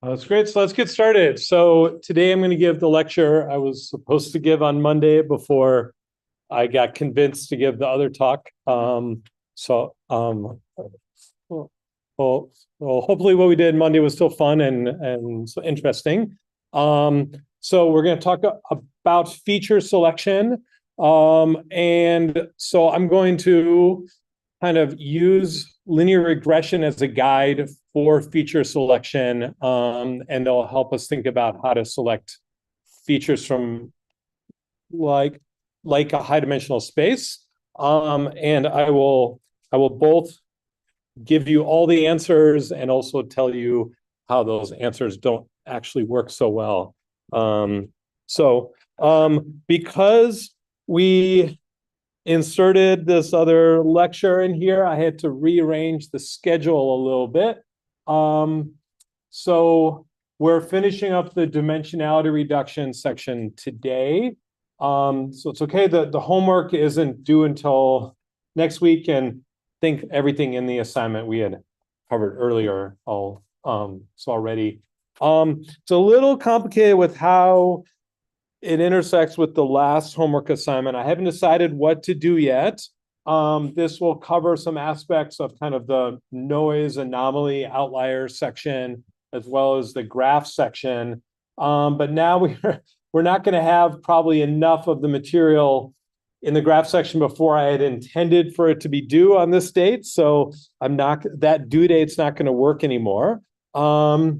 That's great. So let's get started. So today I'm going to give the lecture I was supposed to give on Monday before I got convinced to give the other talk. Well, hopefully what we did Monday was still fun and so interesting. So we're going to talk about feature selection. And so I'm going to kind of use linear regression as a guide for feature selection, and it'll help us think about how to select features from like a high dimensional space. And I will both give you all the answers and also tell you how those answers don't actually work so well. Because we inserted this other lecture in here, I had to rearrange the schedule a little bit. So we're finishing up the dimensionality reduction section today. So it's okay that the homework isn't due until next week, and I think everything in the assignment we had covered earlier already. It's a little complicated with how it intersects with the last homework assignment. I haven't decided what to do yet. This will cover some aspects of kind of the noise, anomaly, outlier section, as well as the graph section. But now we're not going to have probably enough of the material in the graph section before I had intended for it to be due on this date. So that due date's not going to work anymore. So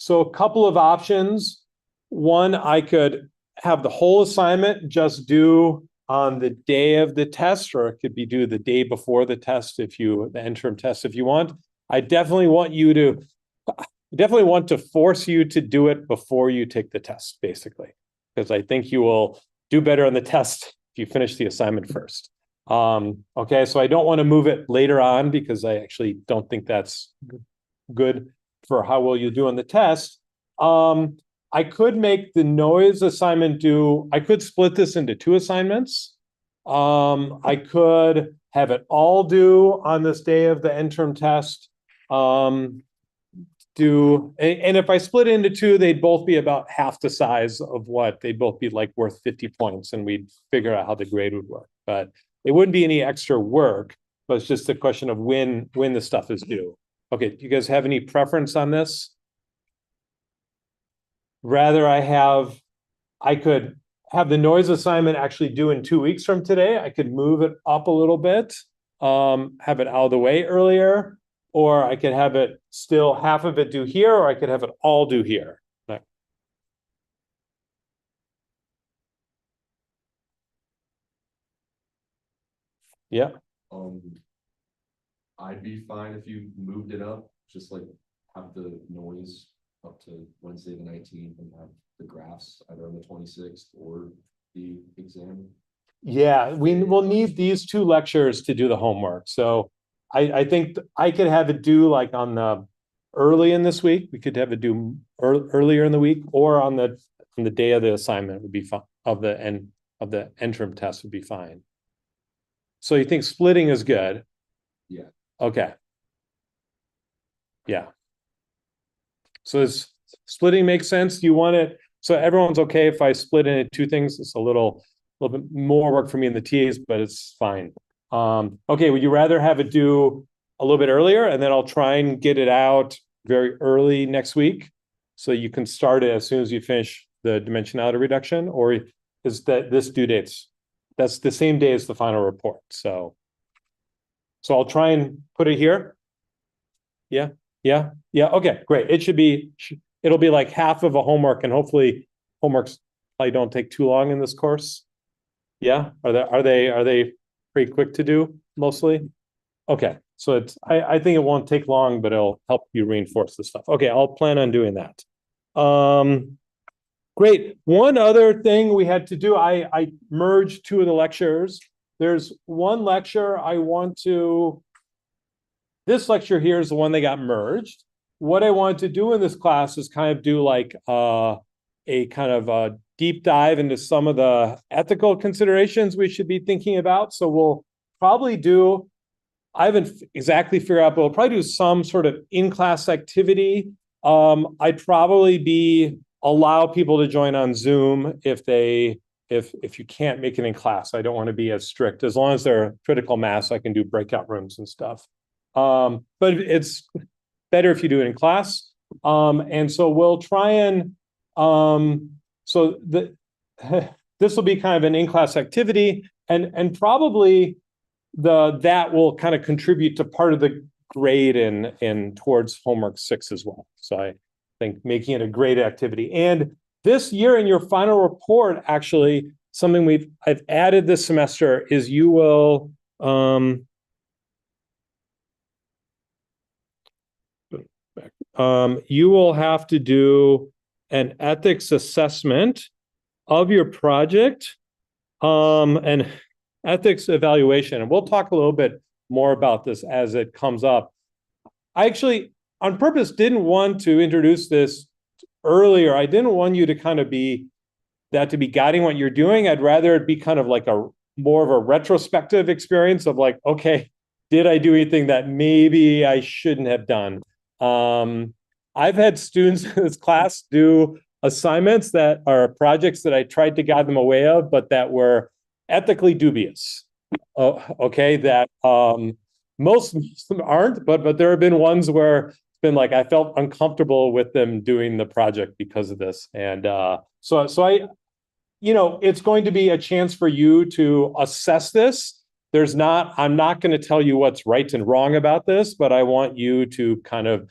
a couple of options. One, I could have the whole assignment just due on the day of the test, or it could be due the day before the test the interim test if you want. I definitely want to force you to do it before you take the test, basically, because I think you will do better on the test if you finish the assignment first. Okay, so I don't want to move it later on because I actually don't think that's good for how well you do on the test. I could make the noise assignment due. I could split this into 2 assignments. I could have it all due on this day of the interim test. And if I split it into 2, they'd both be about half the size of what they'd both be like worth 50 points, and we'd figure out how the grade would work. But it wouldn't be any extra work, but it's just a question of when the stuff is due. Okay, do you guys have any preference on this? Rather, I could have the noise assignment actually due in 2 weeks from today. I could move it up a little bit, have it out of the way earlier, or I could have it still half of it due here, or I could have it all due here. Right. Yeah. I'd be fine if you moved it up, just like have the noise up to Wednesday the 19th and have the graphs either on the 26th or the exam. Yeah, we will need these 2 lectures to do the homework. So I think I could have it due like on the early in this week. We could have it due earlier in the week, or on the day of the assignment would be fine, of the interim test would be fine. So you think splitting is good? Yeah. Okay. Yeah. So does splitting make sense? Do you want it? So everyone's okay if I split into 2 things? It's a little bit more work for me in the TAs, but it's fine. Okay, would you rather have it due a little bit earlier, and then I'll try and get it out very early next week so you can start it as soon as you finish the dimensionality reduction? Or is that this due date's that's the same day as the final report? So I'll try and put it here. Yeah. Okay, great. It'll be like half of a homework, and hopefully homeworks probably don't take too long in this course. Yeah, are they pretty quick to do mostly? Okay, so I think it won't take long, but it'll help you reinforce the stuff. Okay, I'll plan on doing that. Great. One other thing we had to do, I merged 2 of the lectures. there's one lecture I want to, this lecture here is the one that got merged. What I want to do in this class is kind of do like a kind of a deep dive into some of the ethical considerations we should be thinking about. So we'll probably do, I haven't exactly figured out, but we'll probably do some sort of in-class activity. I'd probably allow people to join on Zoom if you can't make it in class. I don't want to be as strict. As long as they're critical mass, I can do breakout rooms and stuff. But it's better if you do it in class. And so we'll try and so this will be kind of an in-class activity, and probably that will kind of contribute to part of the grade in towards homework 6 as well. So I think making it a grade activity. And this year in your final report, actually, something I've added this semester is you will you will have to do an ethics assessment of your project and ethics evaluation. And we'll talk a little bit more about this as it comes up. I actually, on purpose, didn't want to introduce this earlier. I didn't want you to kind of be guiding what you're doing. I'd rather it be kind of like a more of a retrospective experience of like, okay, did I do anything that maybe I shouldn't have done? I've had students in this class do assignments that are projects that I tried to guide them away of, but that were ethically dubious. Okay, that most of them aren't, but there have been ones where it's been like I felt uncomfortable with them doing the project because of this, and so I, it's going to be a chance for you to assess this. I'm not going to tell you what's right and wrong about this, but I want you to kind of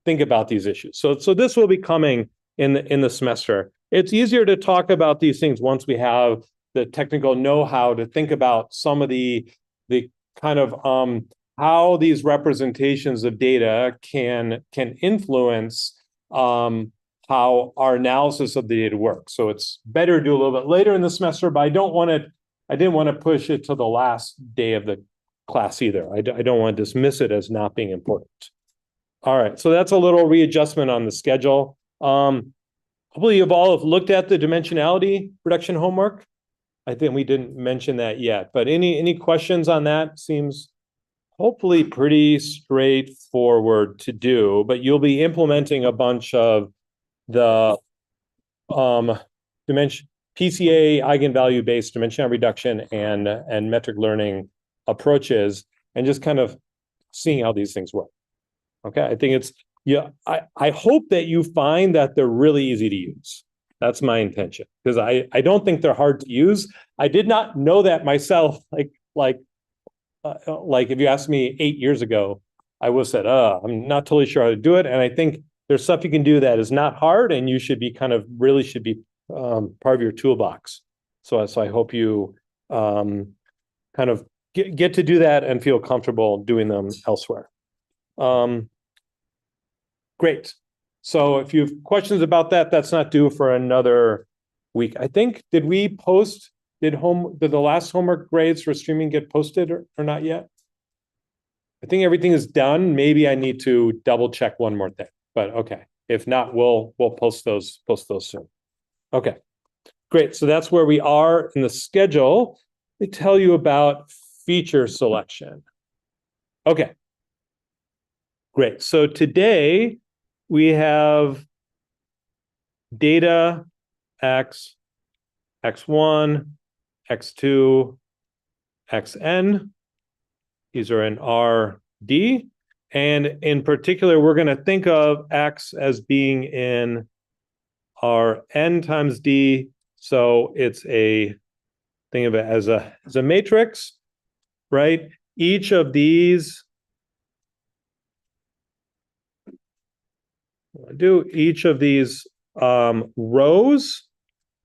think about these issues. So this will be coming in the semester. It's easier to talk about these things once we have the technical know-how to think about some of the kind of how these representations of data can influence how our analysis of the data works. So it's better to do a little bit later in the semester, but I didn't want to push it to the last day of the class either. I don't want to dismiss it as not being important. All right, so that's a little readjustment on the schedule. Hopefully you've all looked at the dimensionality reduction homework. I think we didn't mention that yet, but any questions on that? Seems hopefully pretty straightforward to do, but you'll be implementing a bunch of the dimension PCA eigenvalue based dimensionality reduction and metric learning approaches, and just kind of seeing how these things work. Okay, I think I hope that you find that they're really easy to use. That's my intention, because I don't think they're hard to use. I did not know that myself. Like if you asked me 8 years ago, I would have said, I'm not totally sure how to do it. And I think there's stuff you can do that is not hard, and you should be part of your toolbox. So I hope you kind of get to do that and feel comfortable doing them elsewhere. Great. So if you have questions about that, that's not due for another week. I think, did the last homework grades for streaming get posted or not yet? I think everything is done. Maybe I need to double check one more thing, but okay. If not, we'll post those soon. Okay, great. So that's where we are in the schedule. Let me tell you about feature selection. Okay, great. So today we have data x, x1, x2, xn. These are in RD. And in particular, we're going to think of x as being in our n times d. So it's think of it as a matrix, right? Each of these rows,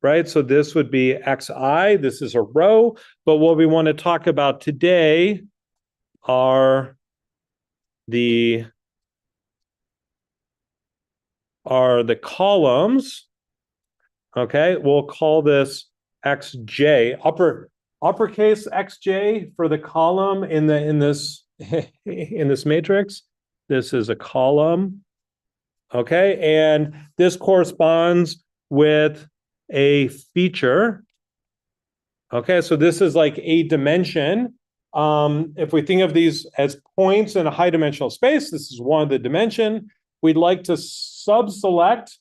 right? So this would be xi. This is a row. But what we want to talk about today are the columns. Okay, we'll call this xj. uppercase xj for the column in this in this matrix. This is a column. Okay, and this corresponds with a feature. Okay, so this is like a dimension. If we think of these as points in a high dimensional space, this is one of the dimension. We'd like to subselect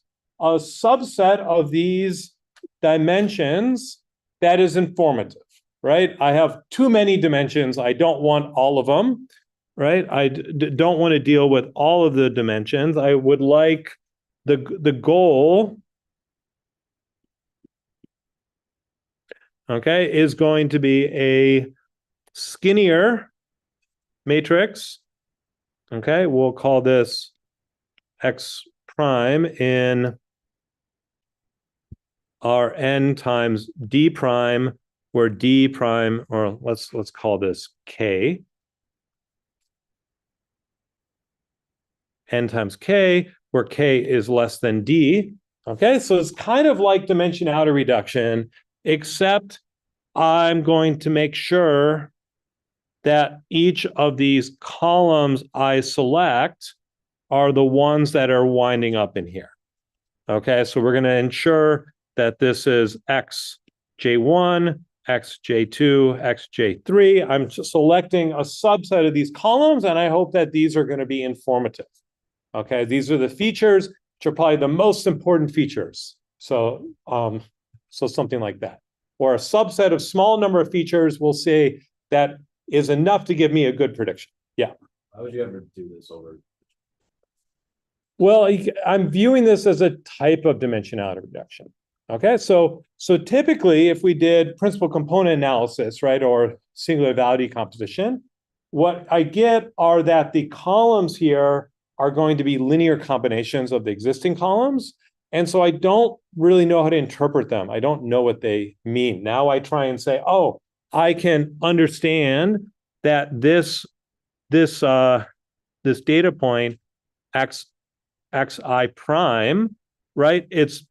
a subset of these dimensions that is informative, right? I have too many dimensions. I don't want all of them, right? I don't want to deal with all of the dimensions. I would like the goal, okay, is going to be a skinnier matrix. Okay, we'll call this X prime in our n times d prime, where d prime, or let's call this k, n times k, where k is less than d. Okay, so it's kind of like dimensionality reduction, except I'm going to make sure that each of these columns I select are the ones that are winding up in here. Okay, so we're going to ensure that this is xj1, xj2, xj3. I'm just selecting a subset of these columns, and I hope that these are going to be informative. Okay, these are the features, which are probably the most important features. So, so something like that. Or a subset of small number of features, we'll say that is enough to give me a good prediction. Yeah. How would you ever do this over? Well, I'm viewing this as a type of dimensionality reduction. Okay, so typically, if we did principal component analysis, right, or singular value decomposition, what I get are that the columns here are going to be linear combinations of the existing columns. And so I don't really know how to interpret them. I don't know what they mean. Now I try and say, oh, I can understand that this data point, xi prime, right?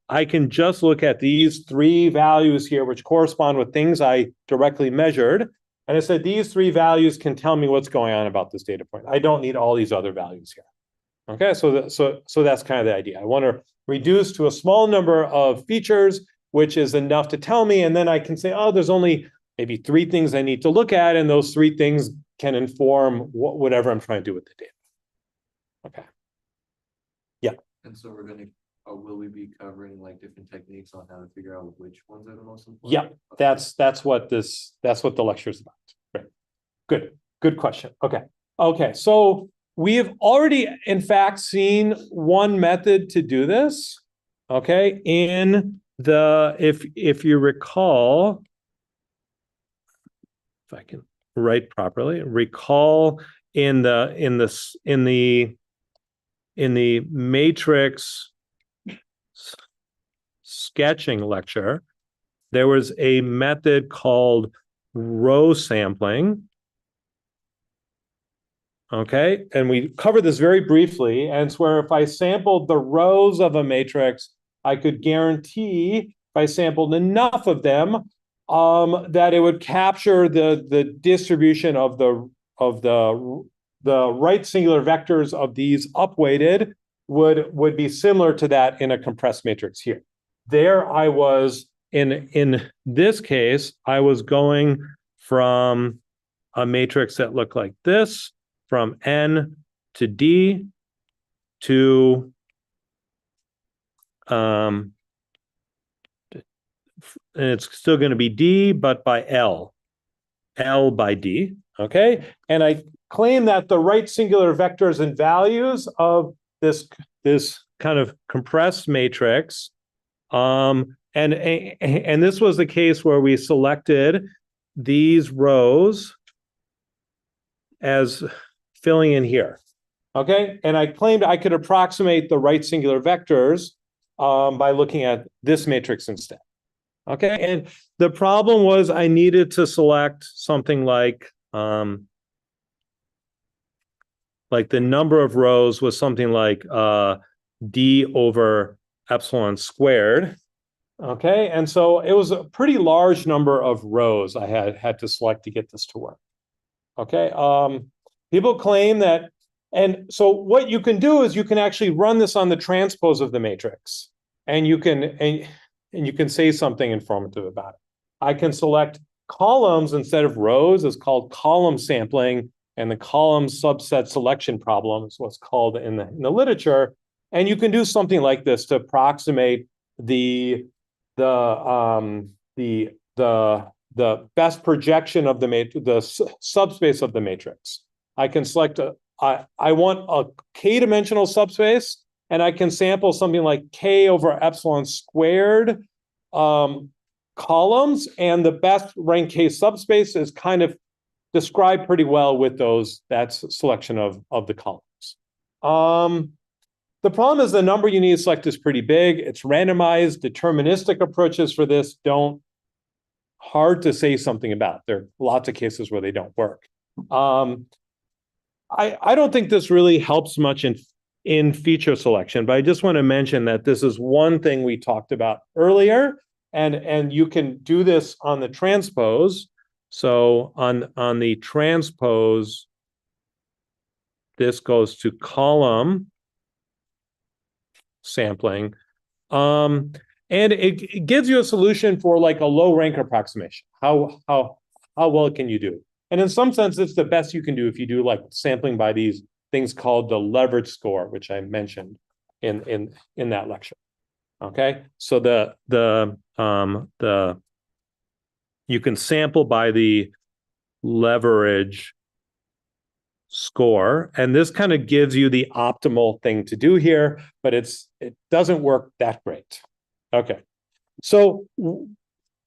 I can just look at these three values here, which correspond with things I directly measured. And I said, these three values can tell me what's going on about this data point. I don't need all these other values here. Okay, so that's kind of the idea. I want to reduce to a small number of features, which is enough to tell me, and then I can say, oh, there's only maybe three things I need to look at, and those three things can inform whatever I'm trying to do with the data. Okay. Yeah. And so we're going to, will we be covering like different techniques on how to figure out which ones are the most important? Yeah, that's what the lecture is about. Right. Good question. Okay, so we have already, in fact, seen one method to do this. Okay, in the if you recall, if I can write properly, recall in the matrix sketching lecture, there was a method called row sampling. Okay, and we covered this very briefly, and it's where if I sampled the rows of a matrix, I could guarantee if I sampled enough of them, that it would capture the distribution of the right singular vectors of these upweighted would be similar to that in a compressed matrix here. There I was, in this case, I was going from a matrix that looked like this, from N to D to and it's still going to be D, but by L by D, okay? And I claim that the right singular vectors and values of this kind of compressed matrix, and this was the case where we selected these rows as filling in here, okay? And I claimed I could approximate the right singular vectors by looking at this matrix instead, okay? And the problem was I needed to select something like the number of rows was something like D over epsilon squared, Okay, and so it was a pretty large number of rows I had to select to get this to work. Okay, people claim that, and so what you can do is you can actually run this on the transpose of the matrix, and you can say something informative about it. I can select columns instead of rows. It's called column sampling, and the column subset selection problem is what's called in the literature. And you can do something like this to approximate the best projection of the subspace of the matrix. I can select I want a k-dimensional subspace, and I can sample something like k over epsilon squared columns, and the best rank k subspace is kind of described pretty well with that selection of the columns. The problem is the number you need to select is pretty big. It's randomized. Deterministic approaches for this hard to say something about. There are lots of cases where they don't work. I don't think this really helps much in feature selection, but I just want to mention that this is one thing we talked about earlier, and you can do this on the transpose. So on the transpose, this goes to column sampling. And it gives you a solution for like a low rank approximation. How well can you do? And in some sense, it's the best you can do if you do like sampling by these things called the leverage score, which I mentioned in that lecture. Okay, so you can sample by the leverage score, and this kind of gives you the optimal thing to do here, but it doesn't work that great. Okay, so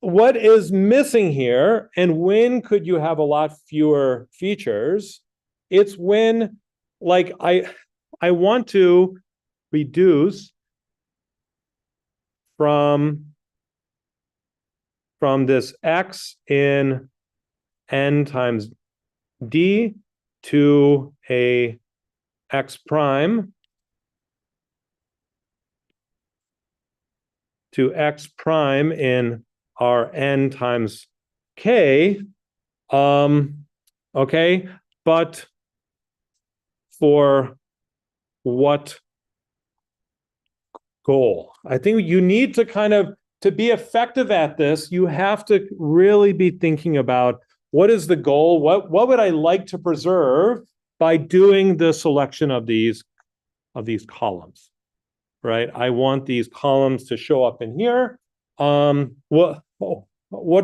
what is missing here, and when could you have a lot fewer features? It's when, like, I want to reduce from this x in n times d to a x prime to x prime in Rn times k. Okay, but for what goal? I think you need to kind of, to be effective at this, you have to really be thinking about what is the goal? What would I like to preserve by doing the selection of these columns, right? I want these columns to show up in here. What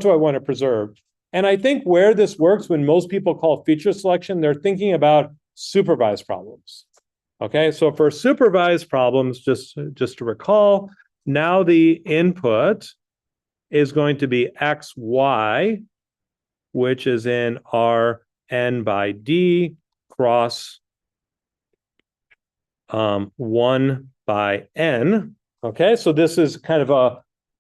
do I want to preserve? And I think where this works, when most people call feature selection, they're thinking about supervised problems. Okay, so for supervised problems, just to recall, now the input is going to be xy, which is in Rn by d cross 1 by n. Okay, so this is kind of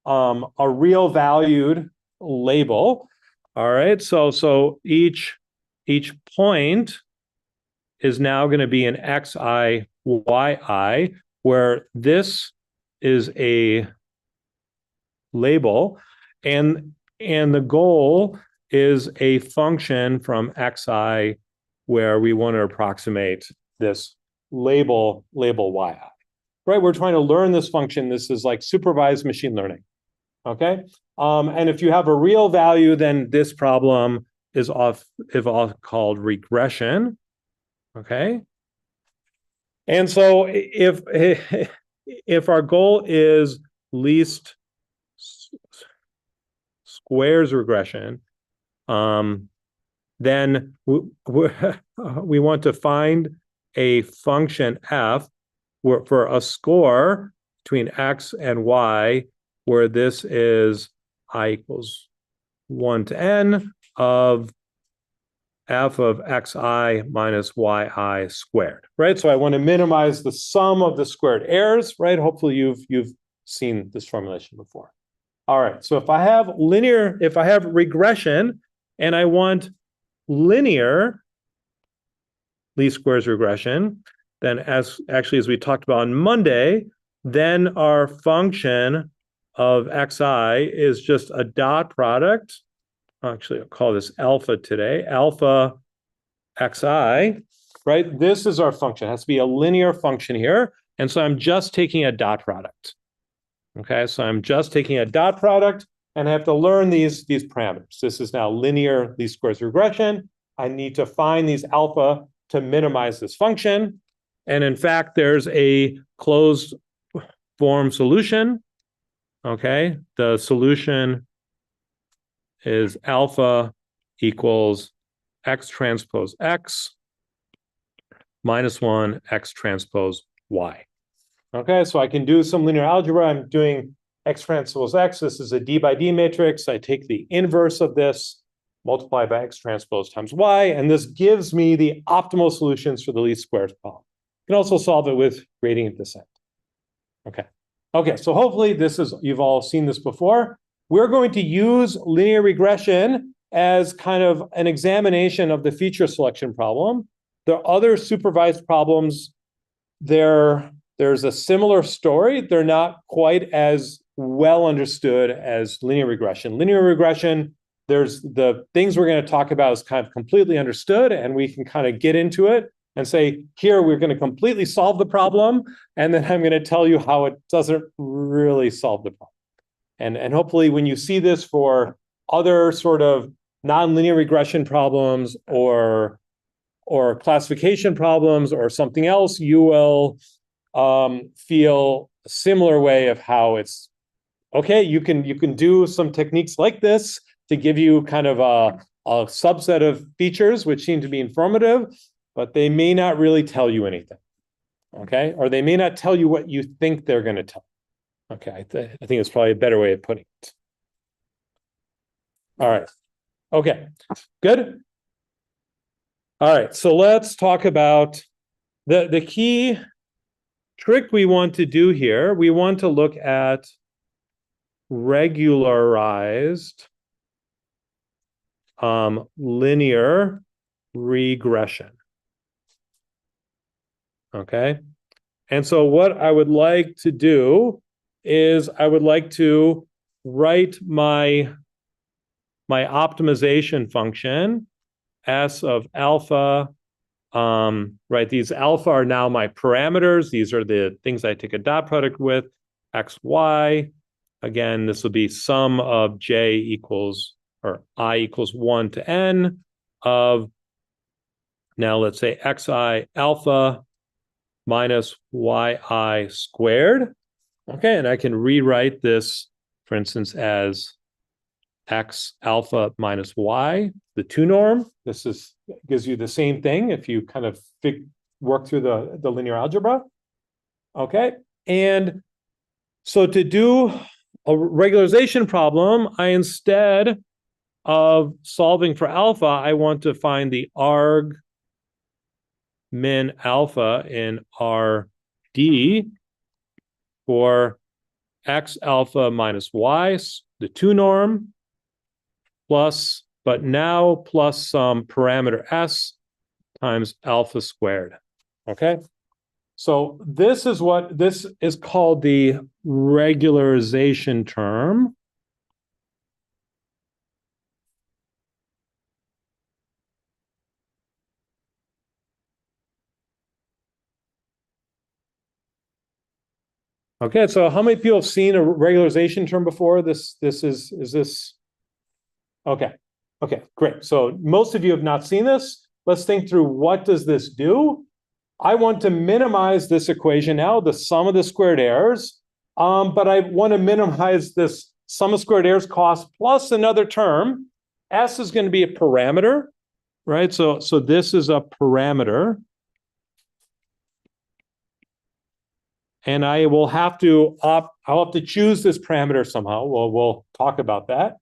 a real valued label. All right, so each point is now going to be an xi, yi, where this is a label, and the goal is a function from xi where we want to approximate this label yi. Right, we're trying to learn this function. This is like supervised machine learning. Okay, and if you have a real value, then this problem is called regression. Okay, and so if our goal is least squares regression, then we want to find a function f for a score between x and y, where this is I equals 1 to n of f of xi minus yi squared, right? So I want to minimize the sum of the squared errors, right? Hopefully you've seen this formulation before. All right, so if I have regression and I want linear least squares regression, then as we talked about on Monday, then our function of xi is just a dot product. Actually, I'll call this alpha today. Alpha xi, right? This is our function. It has to be a linear function here. And so I'm just taking a dot product. Okay, so I'm just taking a dot product and I have to learn these parameters. This is now linear least squares regression. I need to find these alpha to minimize this function. And in fact, there's a closed form solution. Okay, the solution is alpha equals x transpose x minus 1 x transpose y. Okay, so I can do some linear algebra. I'm doing x transpose x. This is a d by d matrix. I take the inverse of this, multiply by x transpose times y, and this gives me the optimal solutions for the least squares problem. You can also solve it with gradient descent. Okay, so hopefully you've all seen this before. We're going to use linear regression as kind of an examination of the feature selection problem. There are other supervised problems. There's a similar story. They're not quite as well understood as linear regression. Linear regression, there's the things we're going to talk about is kind of completely understood, and we can kind of get into it and say, here, we're going to completely solve the problem, and then I'm going to tell you how it doesn't really solve the problem. And hopefully when you see this for other sort of nonlinear regression problems or classification problems or something else, you will feel a similar way of how it's, okay, you can do some techniques like this to give you kind of a subset of features which seem to be informative, but they may not really tell you anything, okay? Or they may not tell you what you think they're going to tell. Okay, I think it's probably a better way of putting it. All right, okay, good. All right, so let's talk about the key trick we want to do here. We want to look at regularized linear regression. Okay, and so what I would like to do is I would like to write my optimization function S of alpha, right? These alpha are now my parameters. These are the things I take a dot product with, x, y. Again, this will be sum of j equals, or I equals 1 to n of, now let's say xi alpha minus yi squared. Okay, and I can rewrite this, for instance, as x alpha minus y, the 2 norm. This gives you the same thing if you kind of work through the linear algebra. Okay, and so to do a regularization problem, I, instead of solving for alpha, I want to find the arg min alpha in RD for x alpha minus y, the 2 norm, plus, but now plus some parameter s times alpha squared. Okay, so this is called the regularization term. Okay, so how many people have seen a regularization term before? Is this? Okay, great. So most of you have not seen this. Let's think through, what does this do? I want to minimize this equation now, the sum of the squared errors, but I want to minimize this sum of squared errors cost plus another term. S is going to be a parameter, right? So this is a parameter. And I will have to I'll have to choose this parameter somehow. We'll talk about that.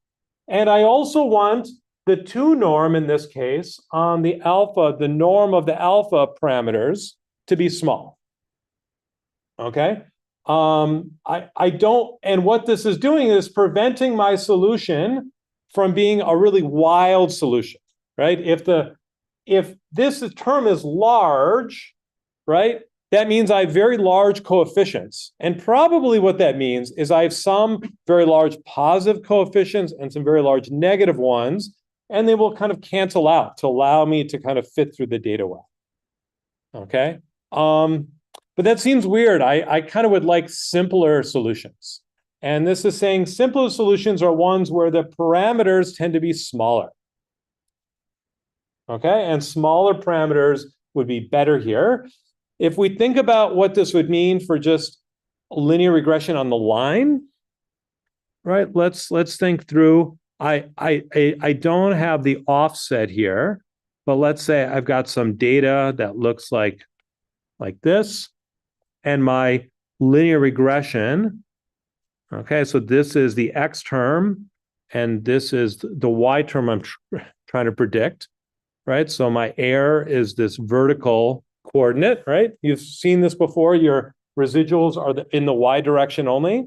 And I also want the 2 norm in this case on the alpha, the norm of the alpha parameters, to be small. Okay. I don't, and what this is doing is preventing my solution from being a really wild solution, right? If this term is large, right, that means I have very large coefficients. And probably what that means is I have some very large positive coefficients and some very large negative ones, and they will kind of cancel out to allow me to kind of fit through the data well. Okay. But that seems weird. I kind of would like simpler solutions. And this is saying simpler solutions are ones where the parameters tend to be smaller. Okay, and smaller parameters would be better here. If we think about what this would mean for just linear regression on the line, right? Let's think through. I don't have the offset here, but let's say I've got some data that looks like this, and my linear regression. Okay, so this is the x term, and this is the y term I'm trying to predict, right? So my error is this vertical coordinate, right? You've seen this before. Your residuals are in the y direction only,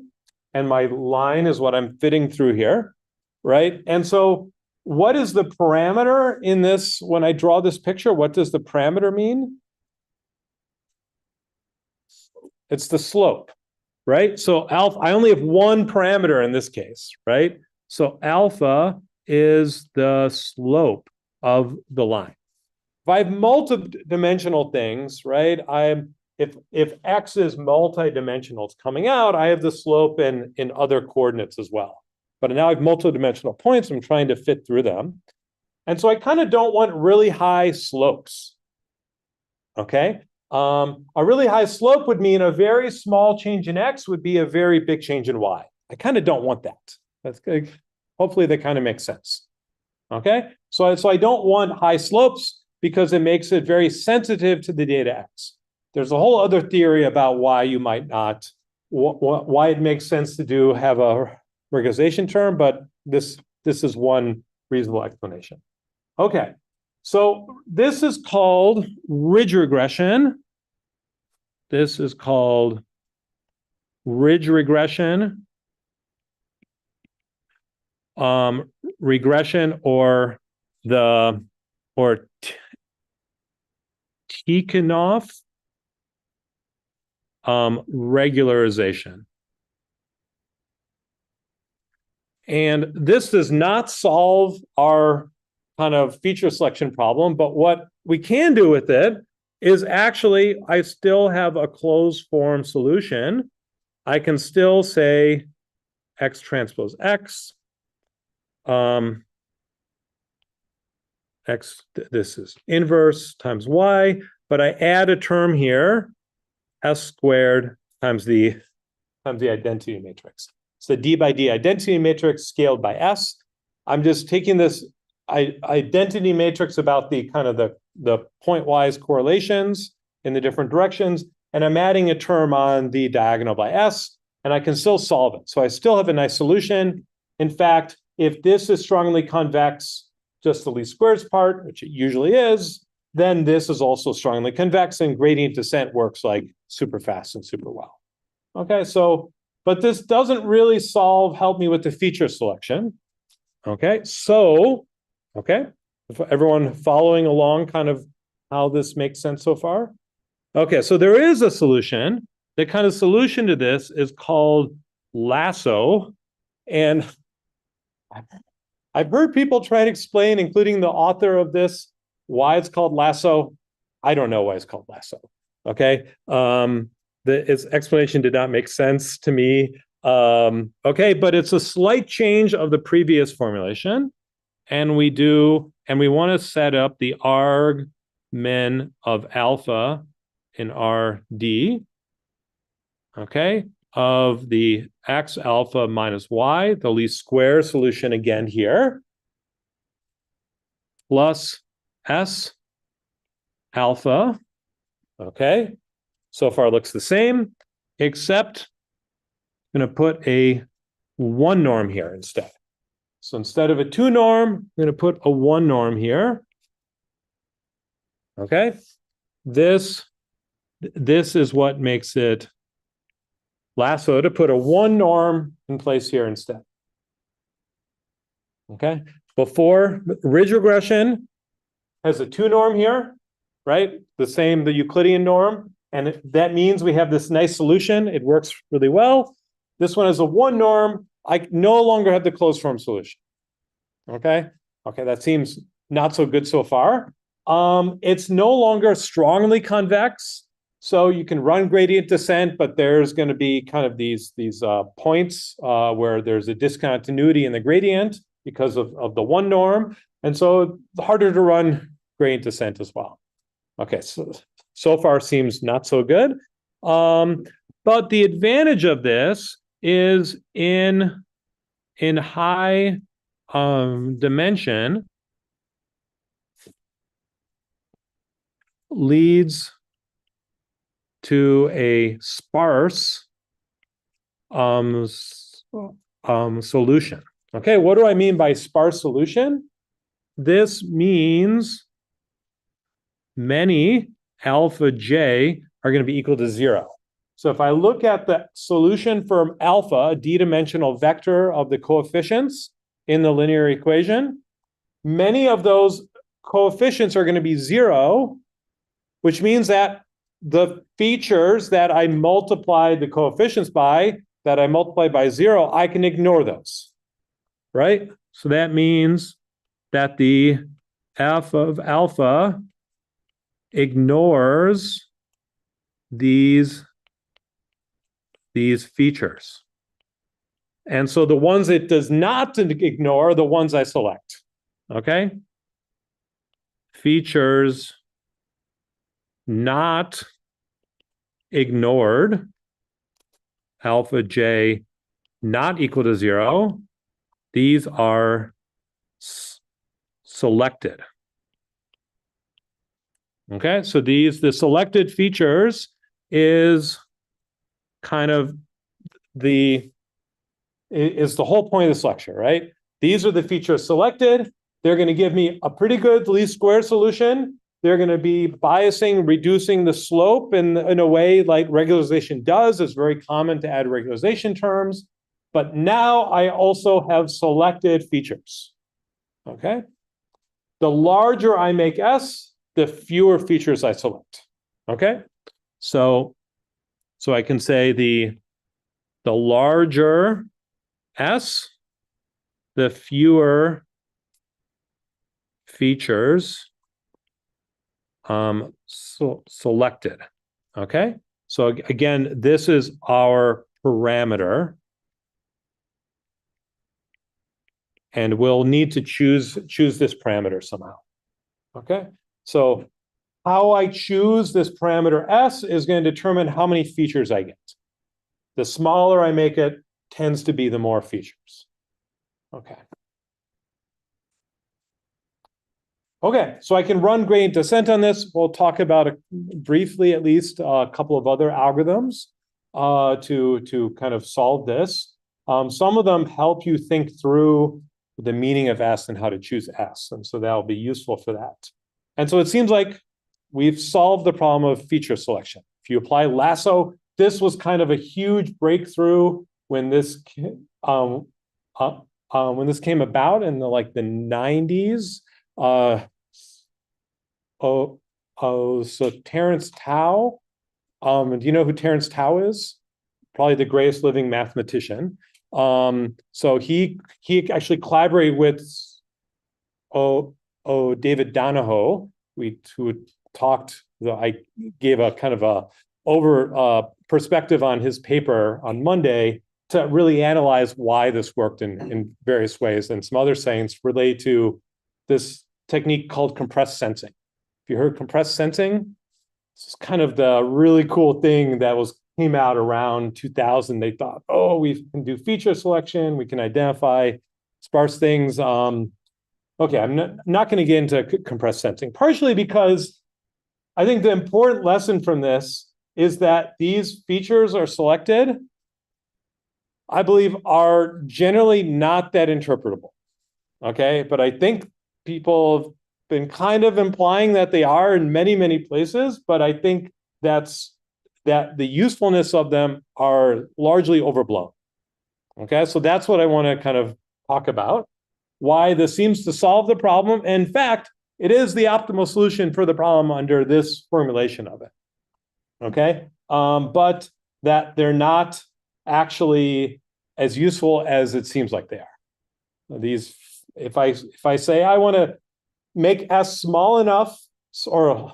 and my line is what I'm fitting through here, right? And so what is the parameter in this? When I draw this picture, what does the parameter mean? It's the slope, right? So alpha, I only have one parameter in this case, right? So alpha is the slope of the line. If I have multi-dimensional things, right? If x is multi-dimensional, it's coming out, I have the slope in other coordinates as well. But now I have multi-dimensional points, I'm trying to fit through them. And so I kind of don't want really high slopes. Okay? A really high slope would mean a very small change in x would be a very big change in y. I kind of don't want that. That's good. Hopefully that kind of makes sense. Okay, so I don't want high slopes because it makes it very sensitive to the data x. There's a whole other theory about why you might not, why it makes sense to have a regression term, but this is one reasonable explanation. Okay, so this is called ridge regression. This is called ridge regression. Regression or Tikhonov regularization. And this does not solve our kind of feature selection problem, but what we can do with it is actually I still have a closed form solution. I can still say x transpose x. X, this is inverse times y, but I add a term here, s squared times the identity matrix. It's the d by d identity matrix scaled by s. I'm just taking this identity matrix about the kind of the pointwise correlations in the different directions, and I'm adding a term on the diagonal by s, and I can still solve it. So I still have a nice solution. In fact, if this is strongly convex, just the least squares part, which it usually is, then this is also strongly convex, and gradient descent works like super fast and super well. Okay, so, but this doesn't really help me with the feature selection. Okay, so, okay, if everyone following along kind of how this makes sense so far? Okay, so there is a solution. The kind of solution to this is called Lasso, and I've heard people try to explain, including the author of this, why it's called Lasso. I don't know why it's called Lasso. Okay. Its explanation did not make sense to me. Okay, but it's a slight change of the previous formulation. And we want to set up the arg min of alpha in RD. Okay. Of the x alpha minus y, the least square solution again here, plus s alpha. Okay, so far looks the same, except I'm going to put a 1 norm here instead. So instead of a 2 norm, I'm going to put a 1 norm here. Okay, this is what makes it Lasso to put a 1 norm in place here instead. Okay, before ridge regression has a 2 norm here, right? The Euclidean norm, And that means we have this nice solution. It works really well. This one is a one norm. I no longer have the closed form solution. Okay. Okay, that seems not so good so far. It's no longer strongly convex. So you can run gradient descent, but there's going to be kind of these points where there's a discontinuity in the gradient because of the one norm. And so it's harder to run gradient descent as well. Okay, so far seems not so good. But the advantage of this is in high dimension leads to a sparse solution. Okay, what do I mean by sparse solution? This means many alpha j are going to be equal to 0. So if I look at the solution for alpha, a d-dimensional vector of the coefficients in the linear equation, many of those coefficients are going to be 0, which means that the features that I multiply the coefficients by, that I multiply by 0, I can ignore those, right? So that means that the f of alpha ignores these features. And so the ones it does not ignore are the ones I select, okay? Features not ignored, alpha j not equal to 0, these are selected. Okay, so the selected features is kind of the whole point of this lecture, right? These are the features selected. They're going to give me a pretty good least square solution. They're going to be biasing, reducing the slope in a way like regularization does. It's very common to add regularization terms. But now I also have selected features. Okay? The larger I make S, the fewer features I select. Okay? So I can say the larger S, the fewer features selected. Okay, so again, this is our parameter, and we'll need to choose this parameter somehow. Okay, so how I choose this parameter S is going to determine how many features I get. The smaller I make it, tends to be the more features. Okay. Okay, so I can run gradient descent on this. We'll talk about briefly, at least, a couple of other algorithms to kind of solve this. Some of them help you think through the meaning of S and how to choose S, and so that'll be useful for that. And so it seems like we've solved the problem of feature selection. If you apply Lasso, this was kind of a huge breakthrough when this came about in the 90s. So Terence Tao. Do you know who Terence Tao is? Probably the greatest living mathematician. So he actually collaborated with David Donahoe. Who talked. I gave a kind of a over perspective on his paper on Monday to really analyze why this worked in various ways, and some other sayings relate to this technique called compressed sensing. If you heard compressed sensing, this is kind of the really cool thing that came out around 2000. They thought, oh, we can do feature selection, we can identify sparse things. Okay, I'm not going to get into compressed sensing, partially because I think the important lesson from this is that these features are selected, I believe, are generally not that interpretable. Okay, but I think people have been kind of implying that they are in many, many places, but I think that the usefulness of them are largely overblown. Okay, so that's what I want to kind of talk about, why this seems to solve the problem. In fact, it is the optimal solution for the problem under this formulation of it. okay? But that they're not actually as useful as it seems like they are. These, if I say I want to make S small enough, or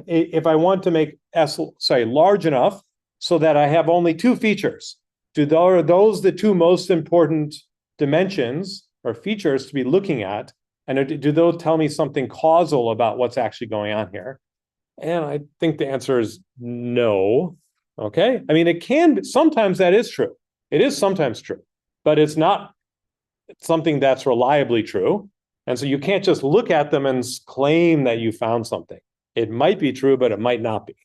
if I want to make S, say, large enough so that I have only two features, are those the two most important dimensions or features to be looking at? And do those tell me something causal about what's actually going on here? And I think the answer is no. Okay. I mean, it can, sometimes that is true. It is sometimes true, but it's not something that's reliably true. And so you can't just look at them and claim that you found something. It might be true, but it might not be.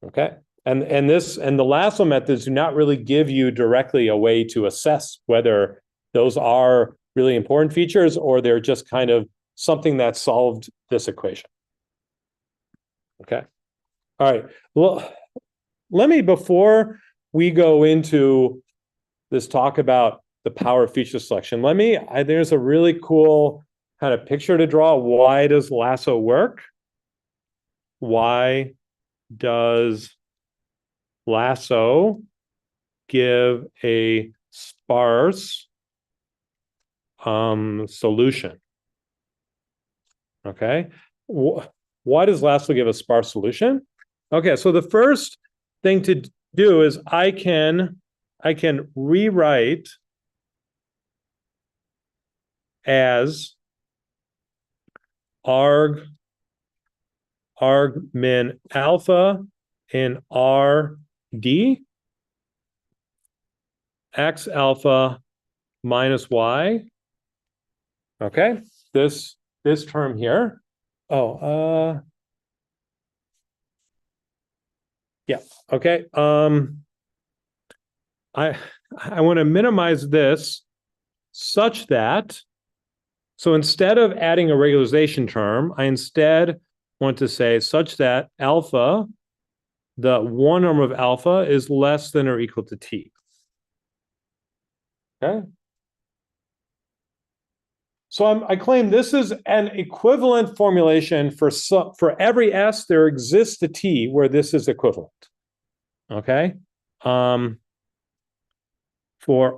Okay. And the Lasso methods do not really give you directly a way to assess whether those are really important features or they're just kind of something that solved this equation. Okay. All right. Well, let me, before we go into this talk about the power of feature selection, there's a really cool kind of picture to draw. Why does Lasso work? Why does Lasso give a sparse solution? Okay. Why does Lasso give a sparse solution? Okay, so the first thing to do is I can rewrite as arg min alpha in RD x alpha minus y. Okay, this term here. Oh, yeah. Okay. I want to minimize this such that, so instead of adding a regularization term, I instead want to say such that alpha, the one norm of alpha, is less than or equal to t. Okay. So I claim this is an equivalent formulation for every S. There exists a t where this is equivalent. Okay. For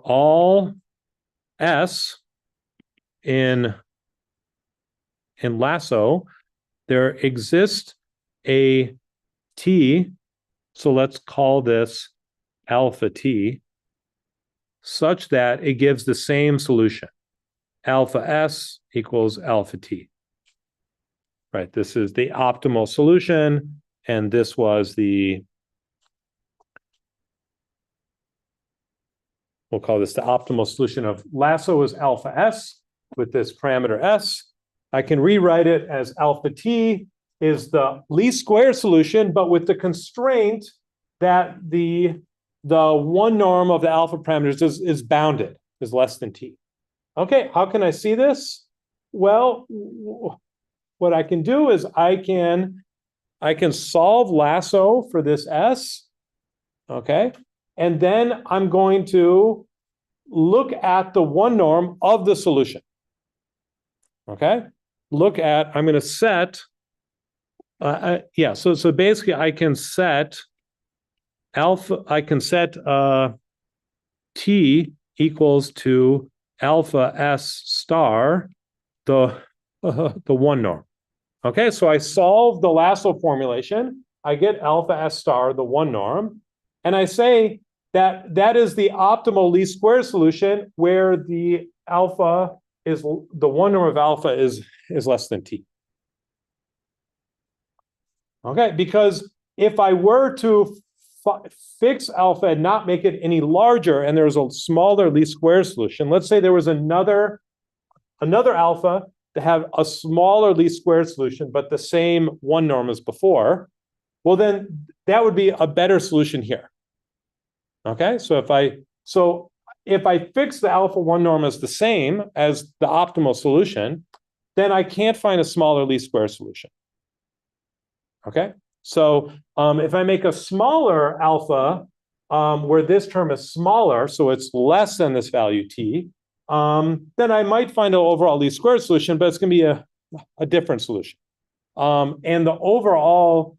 all S in Lasso, there exists a t, so let's call this alpha t, such that it gives the same solution. Alpha S equals alpha t. Right, this is the optimal solution, and this was we'll call this the optimal solution of Lasso is alpha S with this parameter S. I can rewrite it as alpha t is the least square solution, but with the constraint that the one norm of the alpha parameters is bounded, is less than t. Okay, how can I see this? Well, what I can do is I can solve Lasso for this S, okay? And then I'm going to look at the one norm of the solution, okay? I'm going to set, so basically I can set t equals to alpha S star, the one norm. Okay, so I solve the Lasso formulation. I get alpha S star, the one norm, and I say that is the optimal least square solution where the alpha is, the one norm of alpha is less than t. Okay, because if I were to fix alpha and not make it any larger, and there's a smaller least square solution, let's say there was another alpha to have a smaller least square solution, but the same one norm as before, well, then that would be a better solution here. Okay, so if I fix the alpha one norm as the same as the optimal solution, then I can't find a smaller least square solution. Okay, so if I make a smaller alpha where this term is smaller, so it's less than this value t, then I might find an overall least squares solution, but it's going to be a different solution. And the overall,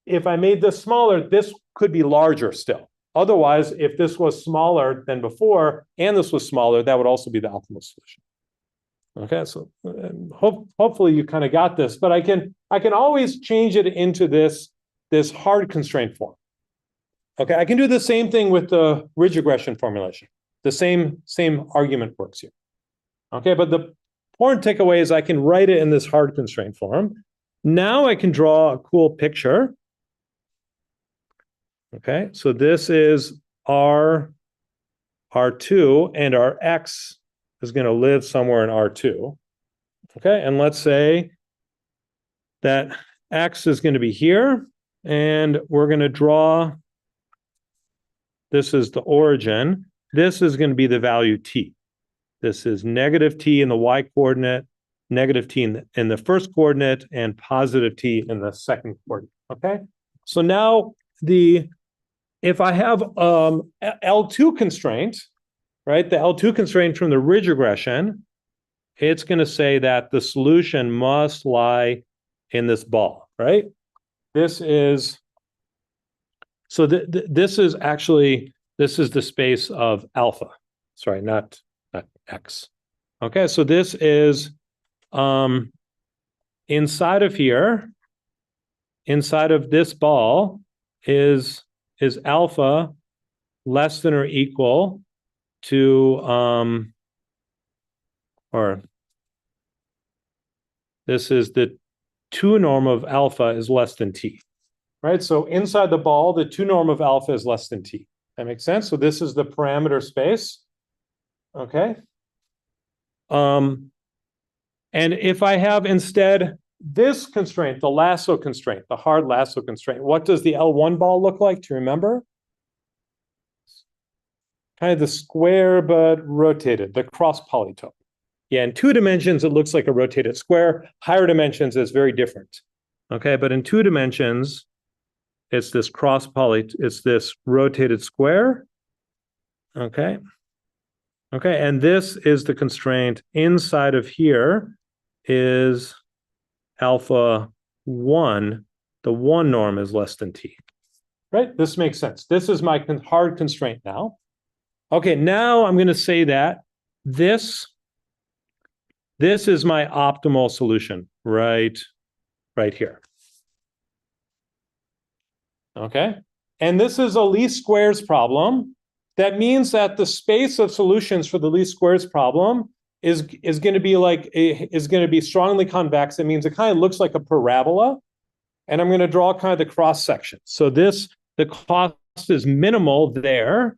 if I made this smaller, this could be larger still. Otherwise, if this was smaller than before and this was smaller, that would also be the optimal solution. Okay, so hopefully you kind of got this, but I can always change it into this hard constraint form. Okay, I can do the same thing with the ridge regression formulation. The same argument works here. Okay, but the important takeaway is I can write it in this hard constraint form. Now I can draw a cool picture. Okay, so this is R2, and our X is going to live somewhere in R2. Okay, and let's say that X is going to be here, and we're going to draw, this is the origin. This is going to be the value T. This is negative T in the Y coordinate, negative T in the first coordinate, and positive T in the second coordinate. Okay, so now if I have L2 constraint, right, the L2 constraint from the ridge regression, it's going to say that the solution must lie in this ball, right? This is, so this is actually, this is the space of alpha. Sorry, not X. Okay, so this is inside of here, inside of this ball is alpha less than or equal to or this is the 2 norm of alpha is less than T, right? So inside the ball, the 2 norm of alpha is less than T. That makes sense? So this is the parameter space, okay? And if I have instead this constraint, the lasso constraint, the hard lasso constraint, what does the L1 ball look like? Do you remember? Kind of the square, but rotated, the cross polytope. Yeah, in 2 dimensions, it looks like a rotated square. Higher dimensions is very different. Okay, but in 2 dimensions, it's this it's this rotated square. Okay. Okay, and this is the constraint inside of here is alpha 1. The 1 norm is less than T. Right? This makes sense. This is my hard constraint now. Okay, now I'm going to say that this is my optimal solution right here. Okay, and this is a least squares problem. That means that the space of solutions for the least squares problem is going to be strongly convex. It means it kind of looks like a parabola, and I'm going to draw kind of the cross section. So the cost is minimal there.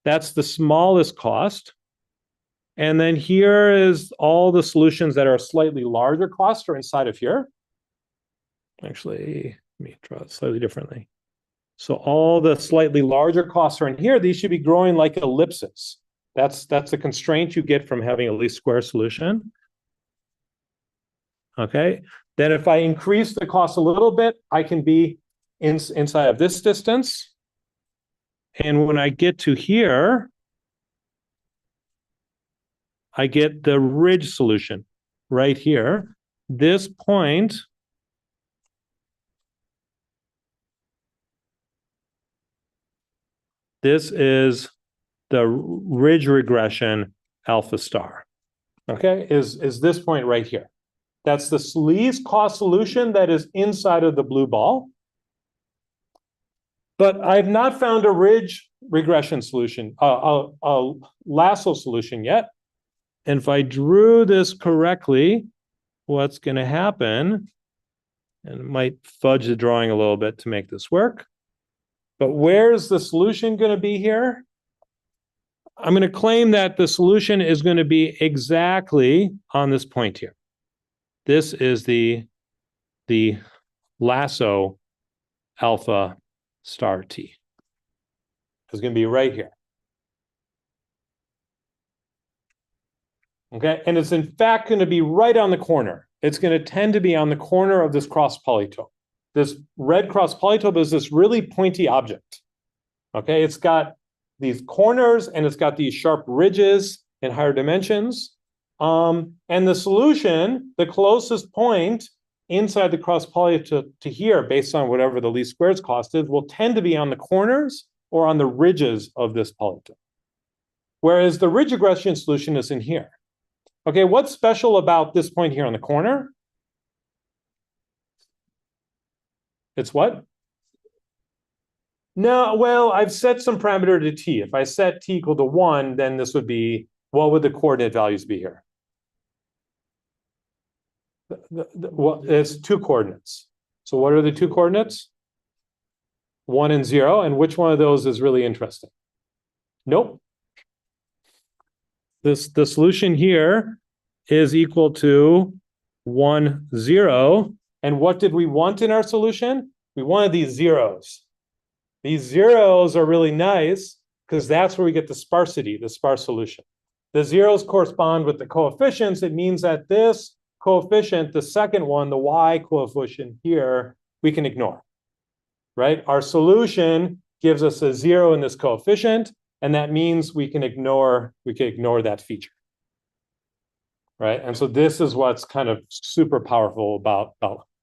That's the smallest cost. And then here is all the solutions that are slightly larger cost are inside of here. Actually, let me draw it slightly differently. So all the slightly larger costs are in here. These should be growing like ellipses. That's the constraint you get from having a least square solution. Okay. Then if I increase the cost a little bit, I can be inside of this distance. And when I get to here, I get the ridge solution right here. This point this is the ridge regression alpha star. Okay, is this point right here. That's the least cost solution that is inside of the blue ball. But I've not found a ridge regression solution, a lasso solution yet. And if I drew this correctly, what's going to happen, and it might fudge the drawing a little bit to make this work, but where's the solution going to be here? I'm going to claim that the solution is going to be exactly on this point here. This is the lasso alpha star T. It's going to be right here. Okay, and it's in fact going to be right on the corner. It's going to tend to be on the corner of this cross polytope. This red cross polytope is this really pointy object. Okay, it's got these corners and it's got these sharp ridges in higher dimensions. And the solution, the closest point, inside the cross poly to here, based on whatever the least squares cost is, will tend to be on the corners or on the ridges of this polytope. Whereas the ridge regression solution is in here. Okay, what's special about this point here on the corner? It's what? No, well, I've set some parameter to t. If I set t equal to 1, then this would be, what would the coordinate values be here? Well, it's 2 coordinates. So what are the 2 coordinates? 1 and 0. And which one of those is really interesting? Nope. The solution here is equal to 1, 0. And what did we want in our solution? We wanted these zeros. These zeros are really nice because that's where we get the sparsity, the sparse solution. The zeros correspond with the coefficients. It means that this coefficient, the second one, the y coefficient here, we can ignore, right? Our solution gives us a 0 in this coefficient, and that means we can ignore that feature, right? And so this is what's kind of super powerful about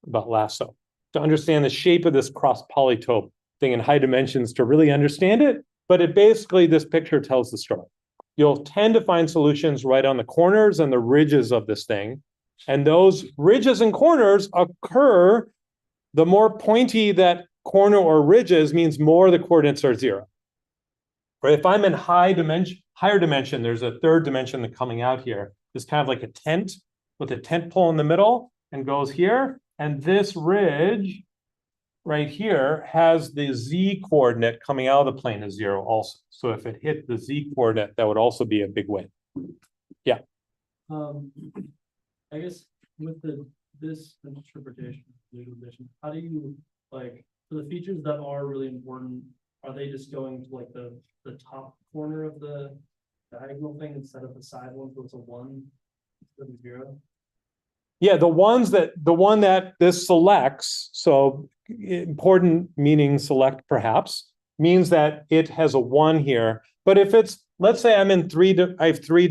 Lasso. To understand the shape of this cross polytope thing in high dimensions, to really understand it, but it basically, this picture tells the story. You'll tend to find solutions right on the corners and the ridges of this thing. And those ridges and corners occur, the more pointy that corner or ridges means more the coordinates are 0. Right? If I'm in higher dimension, there's a third dimension that's coming out here. It's kind of like a tent with a tent pole in the middle and goes here. And this ridge right here has the z coordinate coming out of the plane as 0 also. So if it hit the z coordinate, that would also be a big win. Yeah. I guess with this interpretation, visualization, how do you, like, for the features that are really important, are they just going to like the top corner of the diagonal thing instead of the side one, so it's a 1 instead of 0? Yeah, the one that this selects, so important meaning select perhaps, means that it has a 1 here. But if it's, let's say I'm in I have three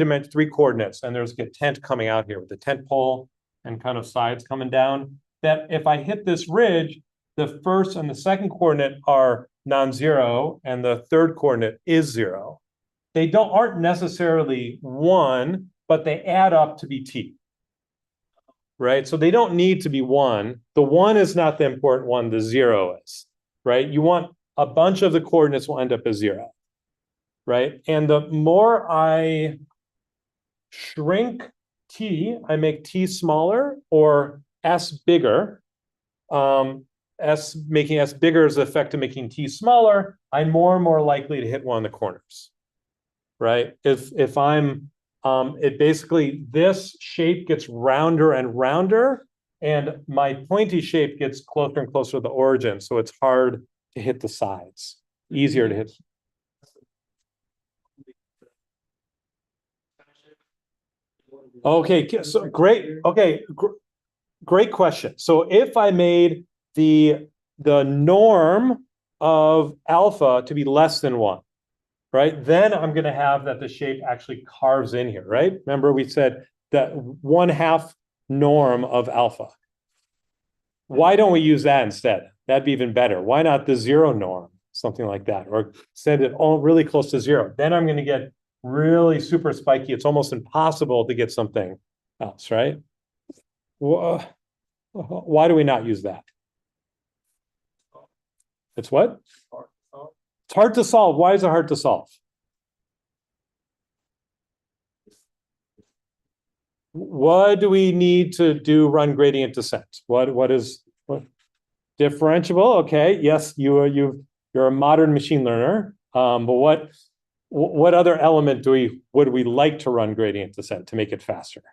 coordinates, and there's a tent coming out here with the tent pole and kind of sides coming down, that if I hit this ridge, the first and the second coordinate are non-zero, and the third coordinate is 0. They aren't necessarily 1, but they add up to be t. Right? So they don't need to be 1. The 1 is not the important one, the 0 is, right? You want a bunch of the coordinates will end up as 0, right? And the more I shrink t, I make t smaller or s bigger. Making s bigger is the effect of making t smaller. I'm more and more likely to hit one of the corners, right? If I'm it basically, this shape gets rounder and rounder, and my pointy shape gets closer and closer to the origin. So it's hard to hit the sides, easier to hit. Okay, so great. Okay, great question. So if I made the norm of alpha to be less than 1, right? Then I'm going to have that the shape actually carves in here, right? Remember we said that 1/2 norm of alpha. Why don't we use that instead? That'd be even better. Why not the 0 norm? Something like that, or set it all really close to 0. Then I'm going to get really super spiky. It's almost impossible to get something else, right? Why do we not use that? It's what? It's hard to solve. Why is it hard to solve? What do we need to do run gradient descent? What differentiable? Okay, yes, you're a modern machine learner. But what other element would we like to run gradient descent to make it faster?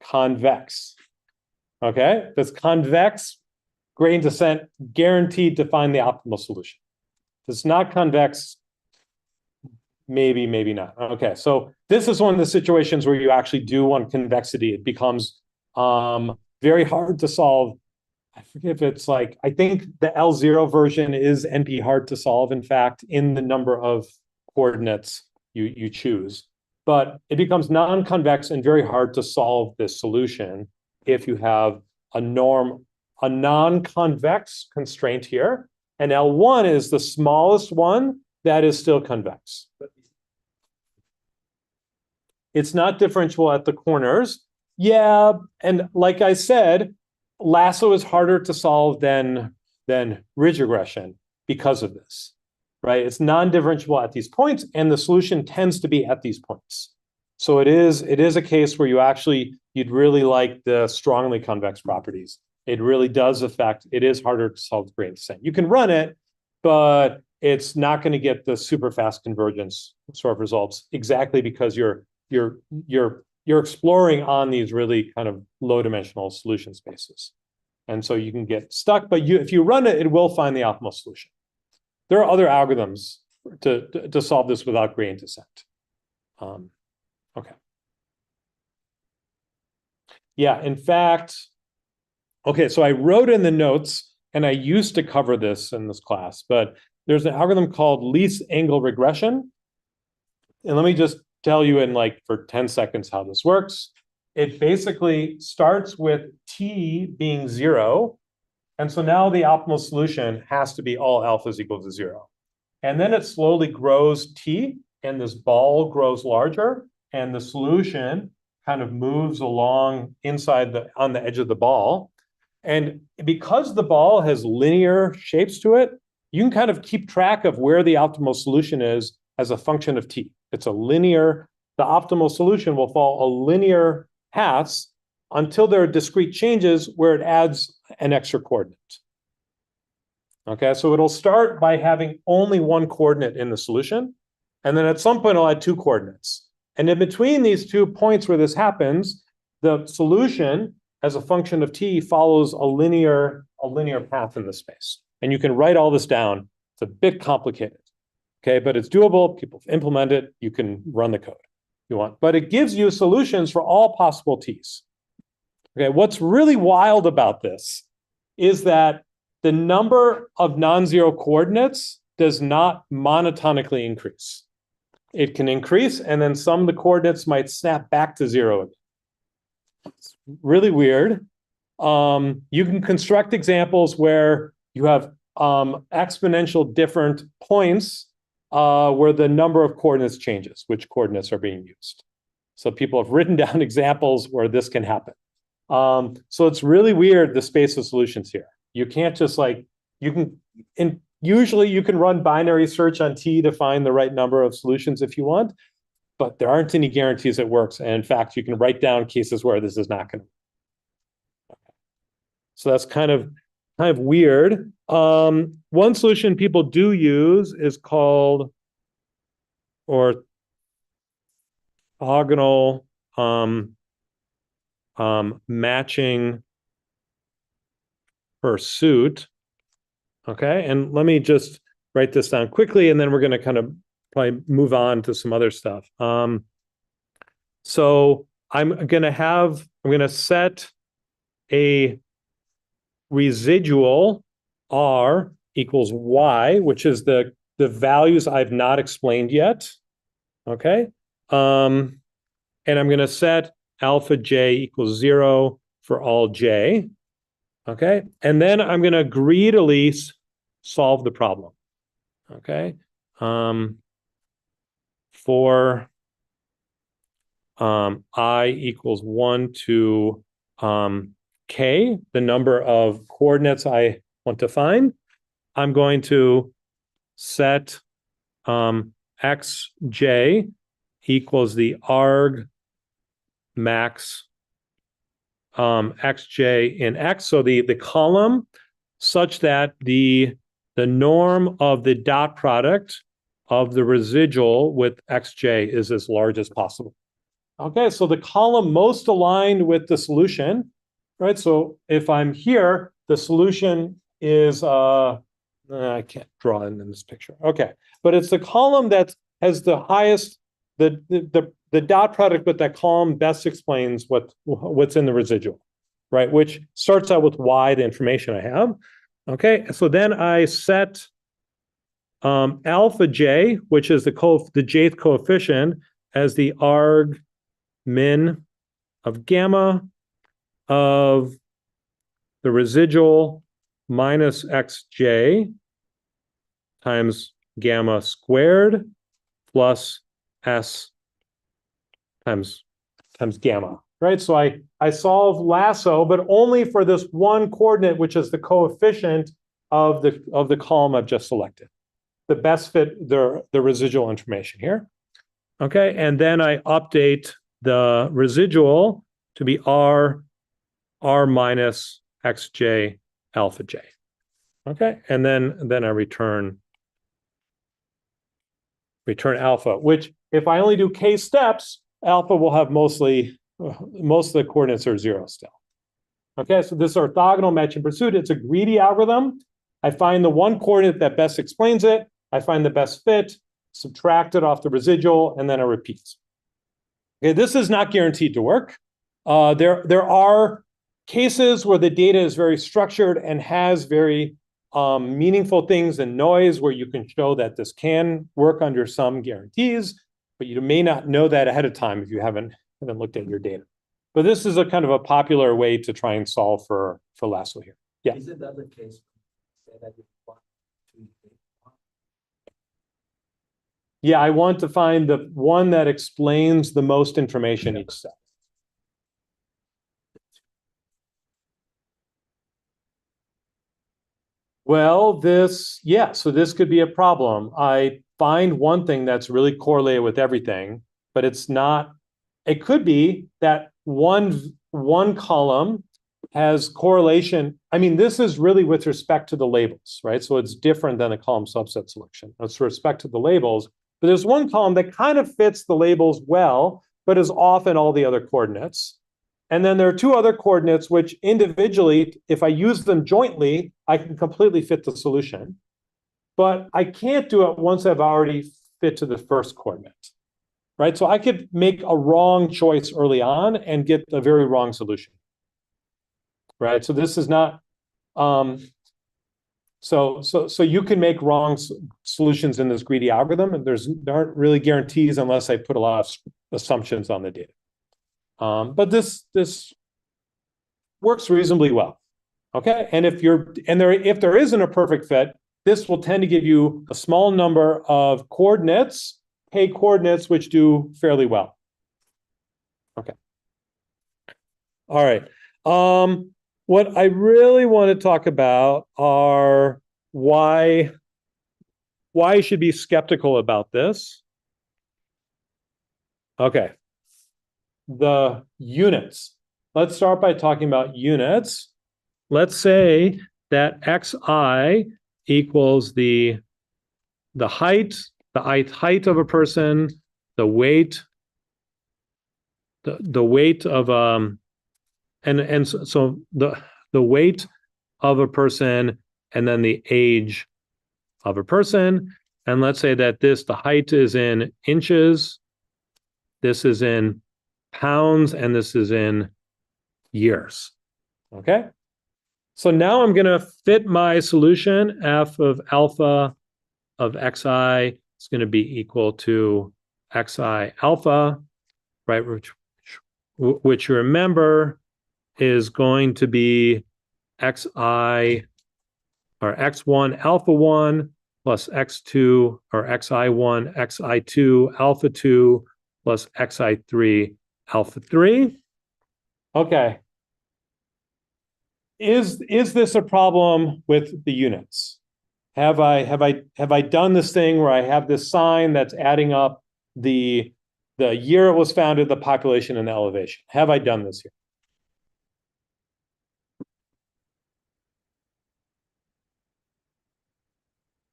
Convex. Okay, does convex gradient descent guaranteed to find the optimal solution? If it's not convex, maybe not. Okay, so this is one of the situations where you actually do want convexity. It becomes very hard to solve I forget if it's like, I think the L0 version is NP hard to solve, in fact, in the number of coordinates you choose. But it becomes non-convex and very hard to solve this solution if you have a non-convex constraint here. And L1 is the smallest one that is still convex. It's not differentiable at the corners. Yeah, and like I said, Lasso is harder to solve than ridge regression because of this, right? It's non-differentiable at these points, and the solution tends to be at these points. So it is a case where you'd really like the strongly convex properties. It really does affect, it is harder to solve the gradient descent. You can run it, but it's not going to get the super fast convergence sort of results exactly because you're exploring on these really kind of low dimensional solution spaces. And so you can get stuck, but if you run it, it will find the optimal solution. There are other algorithms to solve this without gradient descent. Okay. Yeah, in fact, okay, so I wrote in the notes, and I used to cover this in this class, but there's an algorithm called least angle regression. And let me just tell you in like for 10 seconds how this works. It basically starts with t being 0. And so now the optimal solution has to be all alphas equal to 0. And then it slowly grows t, and this ball grows larger, and the solution kind of moves along on the edge of the ball. And because the ball has linear shapes to it, you can kind of keep track of where the optimal solution is as a function of t. It's a linear, the optimal solution will follow a linear paths until there are discrete changes where it adds an extra coordinate. Okay, so it'll start by having only one coordinate in the solution, and then at some point it'll add 2 coordinates. And in between these 2 points where this happens, the solution as a function of t follows a linear path in the space. And you can write all this down. It's a bit complicated. Okay, but it's doable. People implement it. You can run the code you want. But it gives you solutions for all possible t's. Okay, what's really wild about this is that the number of non-zero coordinates does not monotonically increase. It can increase, and then some of the coordinates might snap back to 0 again. It's really weird. You can construct examples where you have exponential different points where the number of coordinates changes, which coordinates are being used. So people have written down examples where this can happen. So it's really weird, the space of solutions here. You can't just usually you can run binary search on T to find the right number of solutions if you want, but there aren't any guarantees it works. And in fact, you can write down cases where this is not going to work. So that's kind of weird. One solution people do use is called orthogonal matching pursuit. Okay, and let me just write this down quickly, and then we're going to kind of probably move on to some other stuff. So I'm going to set a residual R equals Y, which is the values I've not explained yet. Okay, and I'm going to set alpha j equals 0 for all j. Okay, and then I'm going to greedily solve the problem. Okay, for I equals 1 to k, the number of coordinates I want to find, I'm going to set xj equals the arg max xj in x, so the column such that the norm of the dot product of the residual with xj is as large as possible. Okay, so the column most aligned with the solution, right? So if I'm here, the solution is I can't draw it in this picture. Okay, but it's the column that has the highest, the dot product with that column best explains what's in the residual, right? Which starts out with y, the information I have. Okay, so then I set alpha j, which is the jth coefficient, as the arg min of gamma of the residual minus xj times gamma squared plus s times gamma, right? So I solve Lasso, but only for this one coordinate, which is the coefficient of the column I've just selected. The best fit the residual information here. Okay, and then I update the residual to be r minus xj alpha j. Okay, and then I return alpha, which if I only do k steps, alpha will have most of the coordinates are 0 still. Okay, so this orthogonal matching pursuit, it's a greedy algorithm. I find the one coordinate that best explains it. I find the best fit, subtract it off the residual, and then it repeats. Okay, this is not guaranteed to work. There are cases where the data is very structured and has very meaningful things and noise where you can show that this can work under some guarantees, but you may not know that ahead of time if you haven't looked at your data. But this is a kind of a popular way to try and solve for Lasso here. Yeah. Is it that the case that you want to Yeah, I want to find the one that explains the most information each step. Well, so this could be a problem. I find one thing that's really correlated with everything, but it's not. It could be that one column has correlation. I mean, this is really with respect to the labels, right? So it's different than a column subset selection. It's with respect to the labels, but there's one column that kind of fits the labels well, but is off in all the other coordinates. And then there are two other coordinates which individually, if I use them jointly, I can completely fit the solution. But I can't do it once I've already fit to the first coordinate, right? So I could make a wrong choice early on and get a very wrong solution, right? So this is not, so you can make wrong solutions in this greedy algorithm, and there aren't really guarantees unless I put a lot of assumptions on the data. But this works reasonably well, okay? And if there isn't a perfect fit, this will tend to give you a small number of coordinates, k coordinates, which do fairly well. Okay. All right. What I really want to talk about are why you should be skeptical about this. Okay. The units. Let's start by talking about units. Let's say that xi equals the height of a person, the weight of so the weight of a person, and then the age of a person. And let's say that the height is in inches, this is in pounds, and this is in years. Okay. So now I'm going to fit my solution. F of alpha of xi is going to be equal to xi alpha, right? Which you remember is going to be xi or x1 alpha 1 plus x2 or xi1 xi2 alpha 2 plus xi3 alpha 3. Okay. Is this a problem with the units? Have I done this thing where I have this sign that's adding up the year it was founded, the population, and the elevation? Have I done this here?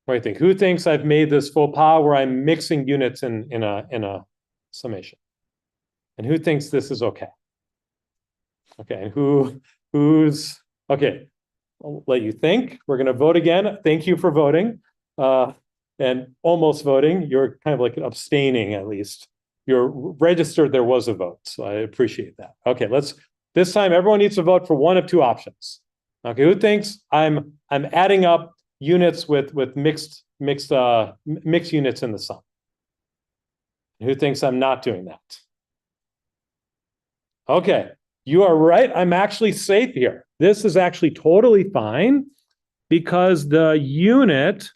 What do you think? Who thinks I've made this faux pas where I'm mixing units in a summation? And who thinks this is okay? Okay, and who's okay? I'll let you think. We're going to vote again. Thank you for voting, and almost voting. You're kind of like abstaining at least. You're registered. There was a vote, so I appreciate that. Okay, let's This time, everyone needs to vote for one of two options. Okay, who thinks I'm adding up units with mixed units in the sum? Who thinks I'm not doing that? Okay, you are right. I'm actually safe here. This is actually totally fine because the unit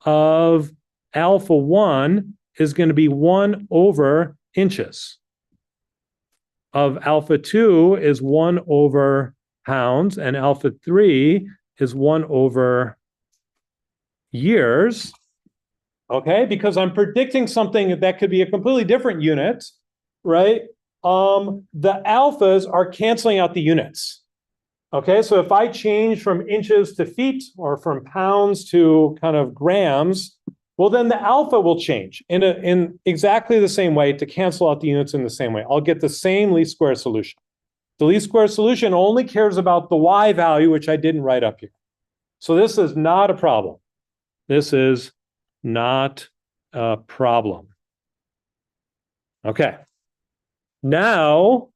of alpha 1 is going to be 1 over inches. Of alpha 2 is 1 over pounds, and alpha 3 is 1 over years. Okay, because I'm predicting something that could be a completely different unit, right? The alphas are canceling out the units. Okay, so if I change from inches to feet or from pounds to kind of grams, well, then the alpha will change in exactly the same way to cancel out the units in the same way. I'll get the same least squares solution. The least squares solution only cares about the y value, which I didn't write up here. So this is not a problem. This is not a problem. Okay. Now,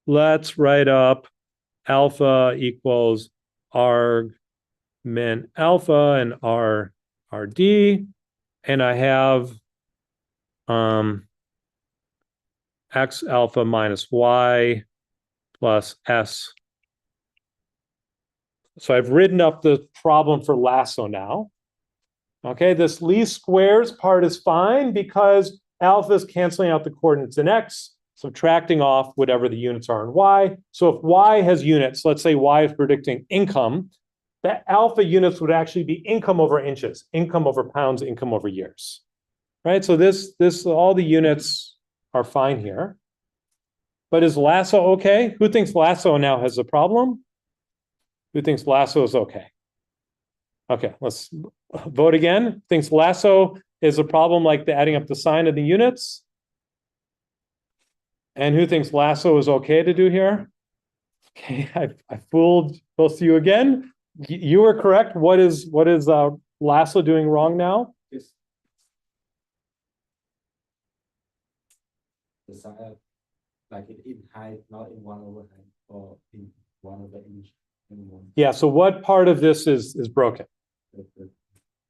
let's write up alpha equals arg min alpha and rd. And I have x alpha minus y plus s. So I've written up the problem for Lasso now. Okay, this least squares part is fine because alpha is canceling out the coordinates in x, subtracting off whatever the units are in y. So if y has units, let's say y is predicting income, the alpha units would actually be income over inches, income over pounds, income over years. Right? So this all the units are fine here. But is Lasso okay? Who thinks Lasso now has a problem? Who thinks Lasso is okay? Okay, let's vote again. Thinks Lasso is a problem like the adding up the sign of the units? And who thinks Lasso is okay to do here? Okay, I fooled both of you again. You were correct. What is Lasso doing wrong now? The side, like in height, not in 1 over height, or in 1 over inch. Yeah, so what part of this is broken?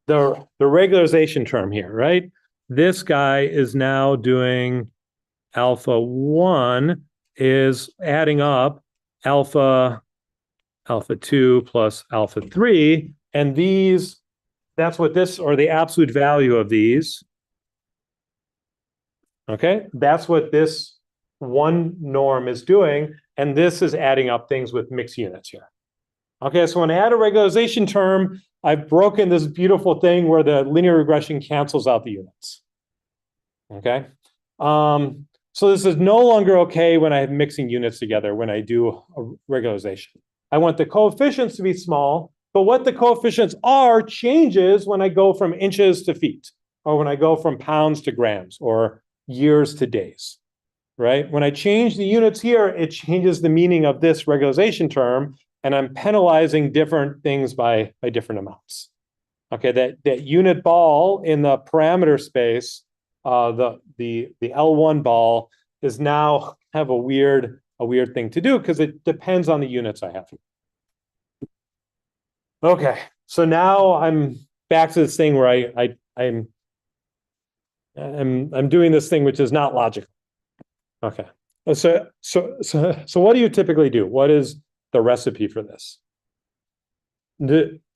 The regularization term here, right? This guy is now doing alpha 1 is adding up alpha 2 plus alpha 3, and these, that's what this, or the absolute value of these. Okay, that's what this one norm is doing, and this is adding up things with mixed units here. Okay, so when I add a regularization term, I've broken this beautiful thing where the linear regression cancels out the units. Okay, so this is no longer okay when I have mixing units together when I do a regularization. I want the coefficients to be small, but what the coefficients are changes when I go from inches to feet, or when I go from pounds to grams, or years to days, right? When I change the units here, it changes the meaning of this regularization term, and I'm penalizing different things by different amounts. Okay, that unit ball in the parameter space, the L1 ball is now have a weird thing to do because it depends on the units I have. Okay, so now I'm back to this thing where I'm doing this thing which is not logical. Okay, so what do you typically do? What is the recipe for this?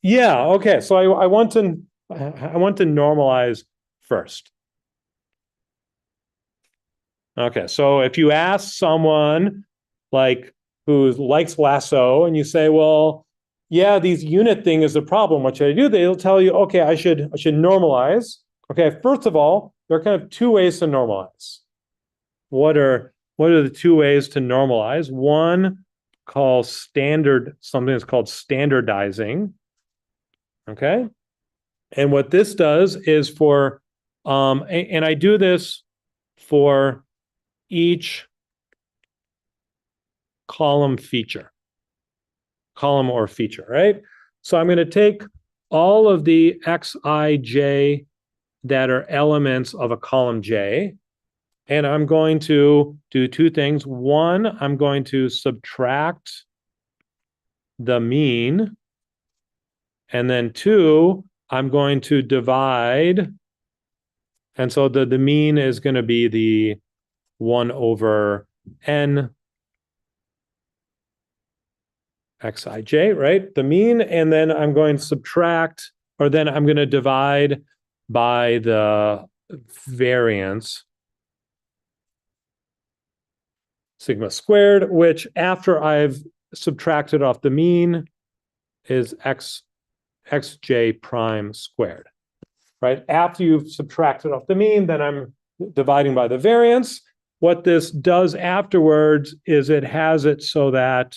Yeah, okay, so I want to normalize first. Okay, so if you ask someone like who likes Lasso and you say, well, yeah, these unit thing is a problem, what should I do? They'll tell you, okay, I should normalize. Okay, first of all, there are kind of two ways to normalize. What are the two ways to normalize? One called something that's called standardizing. Okay, and what this does is for, and I do this for each column or feature, right? So I'm going to take all of the xij that are elements of a column J, And I'm going to do two things. One, I'm going to subtract the mean. And then two, I'm going to divide. And so the mean is going to be the 1 over n xij, right? The mean. And then I'm going to subtract, or then I'm going to divide by the variance sigma squared, which after I've subtracted off the mean is xj prime squared, right? After you've subtracted off the mean, then I'm dividing by the variance. What this does afterwards is it has it so that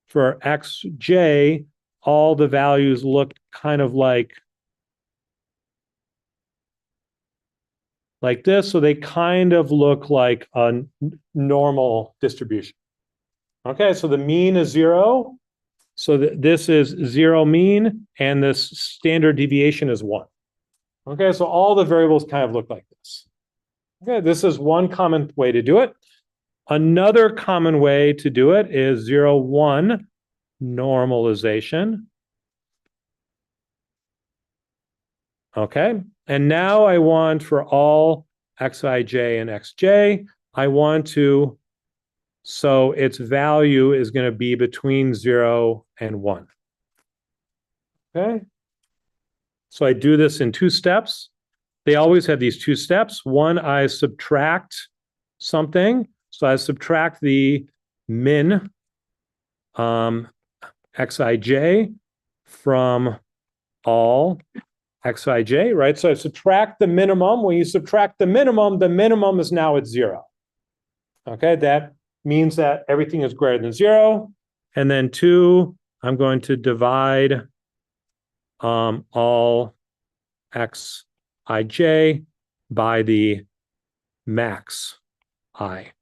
for xj, all the values look kind of like this. So they kind of look like a normal distribution. Okay, so the mean is 0. So this is 0 mean, and this standard deviation is 1. Okay, so all the variables kind of look like this. Okay, this is one common way to do it. Another common way to do it is 0, 1 normalization. Okay, and now I want for all xij and xj, I want to, so its value is going to be between 0 and 1. Okay, so I do this in 2 steps. They always have these 2 steps. One, I subtract something. So I subtract the min xij from all xij, right? So I subtract the minimum. When you subtract the minimum is now at 0. Okay, that means that everything is greater than 0. And then 2, I'm going to divide all xij by the max I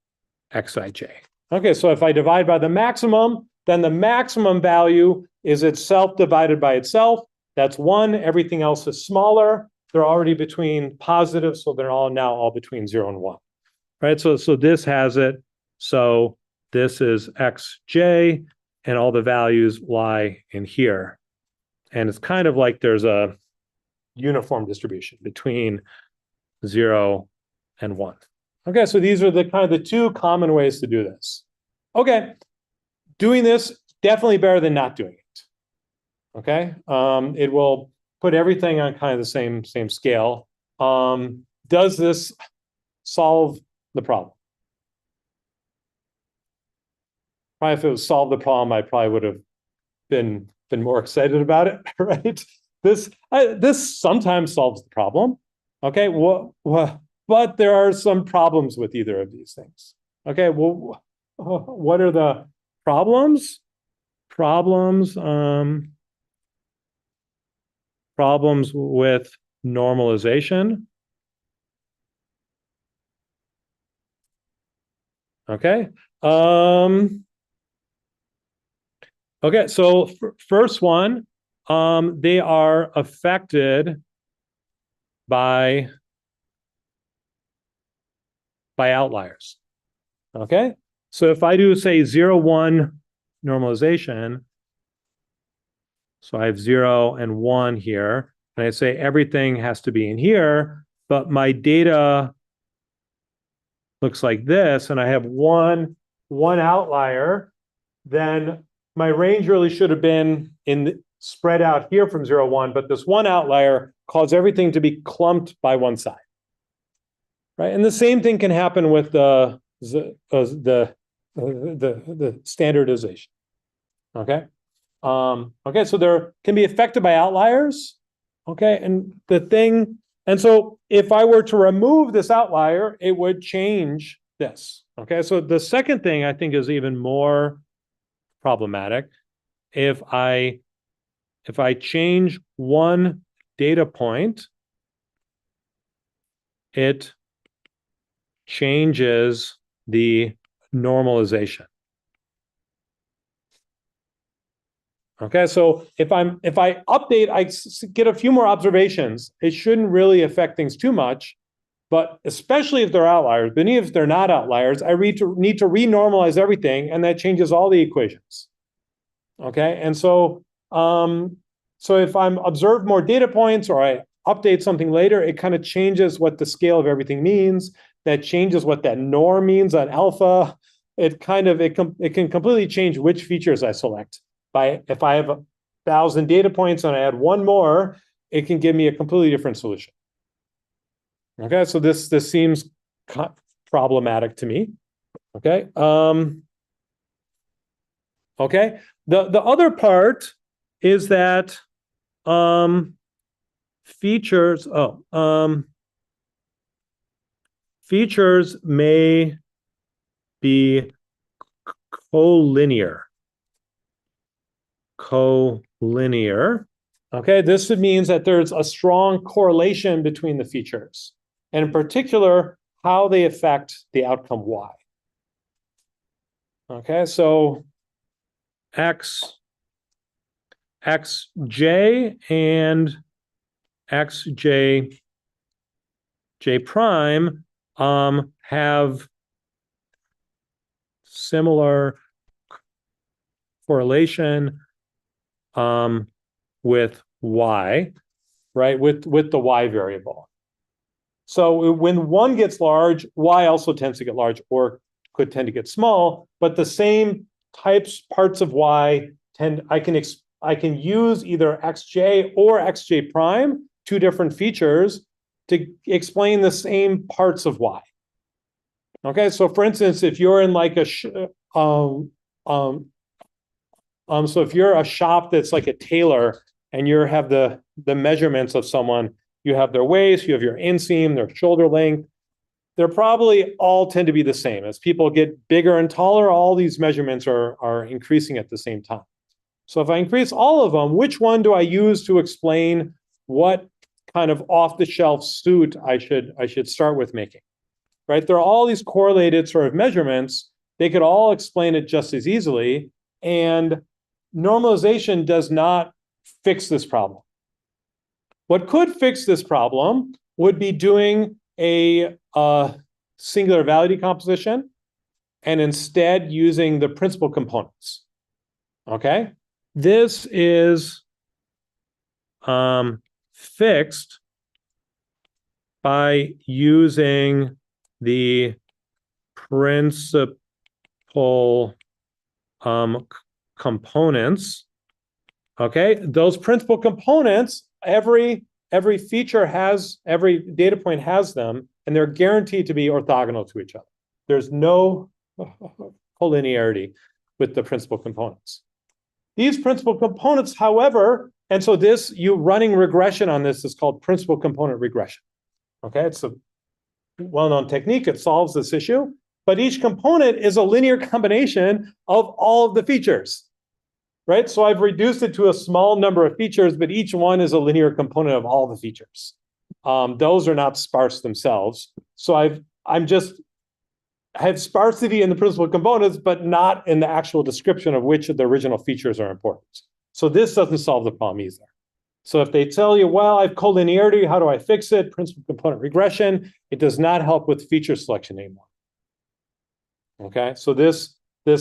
xij. Okay, so if I divide by the maximum, then the maximum value is itself divided by itself. That's 1. Everything else is smaller. They're already between positive, so they're all now all between 0 and 1. Right? So this has it. So this is xj, and all the values lie in here. And it's kind of like there's a uniform distribution between 0 and 1. Okay, so these are the kind of the 2 common ways to do this. Okay, doing this definitely better than not doing it. Okay, it will put everything on kind of the same scale. Does this solve the problem? Probably if it was solved the problem, I probably would have been more excited about it, right? This sometimes solves the problem. Okay, but there are some problems with either of these things. Okay, well, what are the problems? Problems with normalization. Okay. Okay, so first one, they are affected by outliers. Okay, so if I do say 0, 1 normalization, so I have 0 and 1 here, and I say everything has to be in here, but my data looks like this, and I have one outlier, then my range really should have been spread out here from 0, 1, but this one outlier caused everything to be clumped by one side. Right, and the same thing can happen with the standardization. Okay, okay, so there can be affected by outliers. Okay, and so if I were to remove this outlier, it would change this. Okay, so the second thing I think is even more problematic. If I change one data point, it changes the normalization. Okay, so if I update, I get a few more observations. It shouldn't really affect things too much. But especially if they're outliers, but even if they're not outliers, I need to renormalize everything, and that changes all the equations. Okay, and so if I'm observed more data points or I update something later, it kind of changes what the scale of everything means. That changes what that norm means on alpha. It can completely change which features I select. If I have 1,000 data points and I add one more, it can give me a completely different solution. Okay, so this seems problematic to me. Okay. Okay. The other part is that features may be collinear. Okay, this means that there's a strong correlation between the features, and in particular, how they affect the outcome y. Okay, so xj and j prime have similar correlation with y, right? With the y variable. So when one gets large, y also tends to get large, or could tend to get small, but the same parts of y I can use either xj or xj prime, two different features, to explain the same parts of y. Okay, so for instance, if you're in like so if you're a shop that's like a tailor and you have the measurements of someone, you have their waist, you have your inseam, their shoulder length, they're probably all tend to be the same. As people get bigger and taller, all these measurements are increasing at the same time. So if I increase all of them, which one do I use to explain what kind of off-the-shelf suit I should start with making? Right? There are all these correlated sort of measurements. They could all explain it just as easily. And normalization does not fix this problem. What could fix this problem would be doing a singular-value decomposition and instead using the principal components. Okay? This is fixed by using the principal components. Okay, those principal components, every data point has them, and they're guaranteed to be orthogonal to each other. There's no collinearity with the principal components. These principal components, however, and so running regression on this is called principal component regression. Okay, it's a well-known technique. It solves this issue, but each component is a linear combination of all of the features. Right? So I've reduced it to a small number of features, but each one is a linear component of all the features. Those are not sparse themselves. So I have sparsity in the principal components, but not in the actual description of which of the original features are important. So this doesn't solve the problem either. So if they tell you, well, I have collinearity, how do I fix it? Principal component regression, it does not help with feature selection anymore. Okay, so this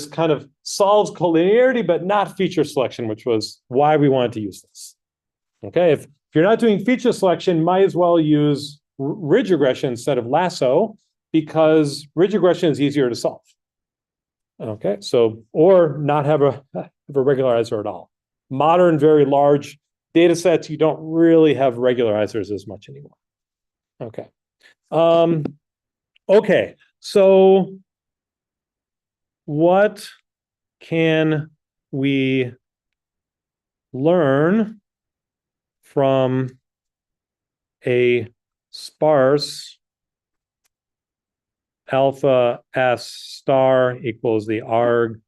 kind of solves collinearity, but not feature selection, which was why we wanted to use this. Okay, if you're not doing feature selection, might as well use ridge regression instead of Lasso, because ridge regression is easier to solve. Okay, so, or not have a regularizer at all. Modern, very large data sets, you don't really have regularizers as much anymore. Okay. Okay, so what can we learn from a sparse alpha S star equals the arg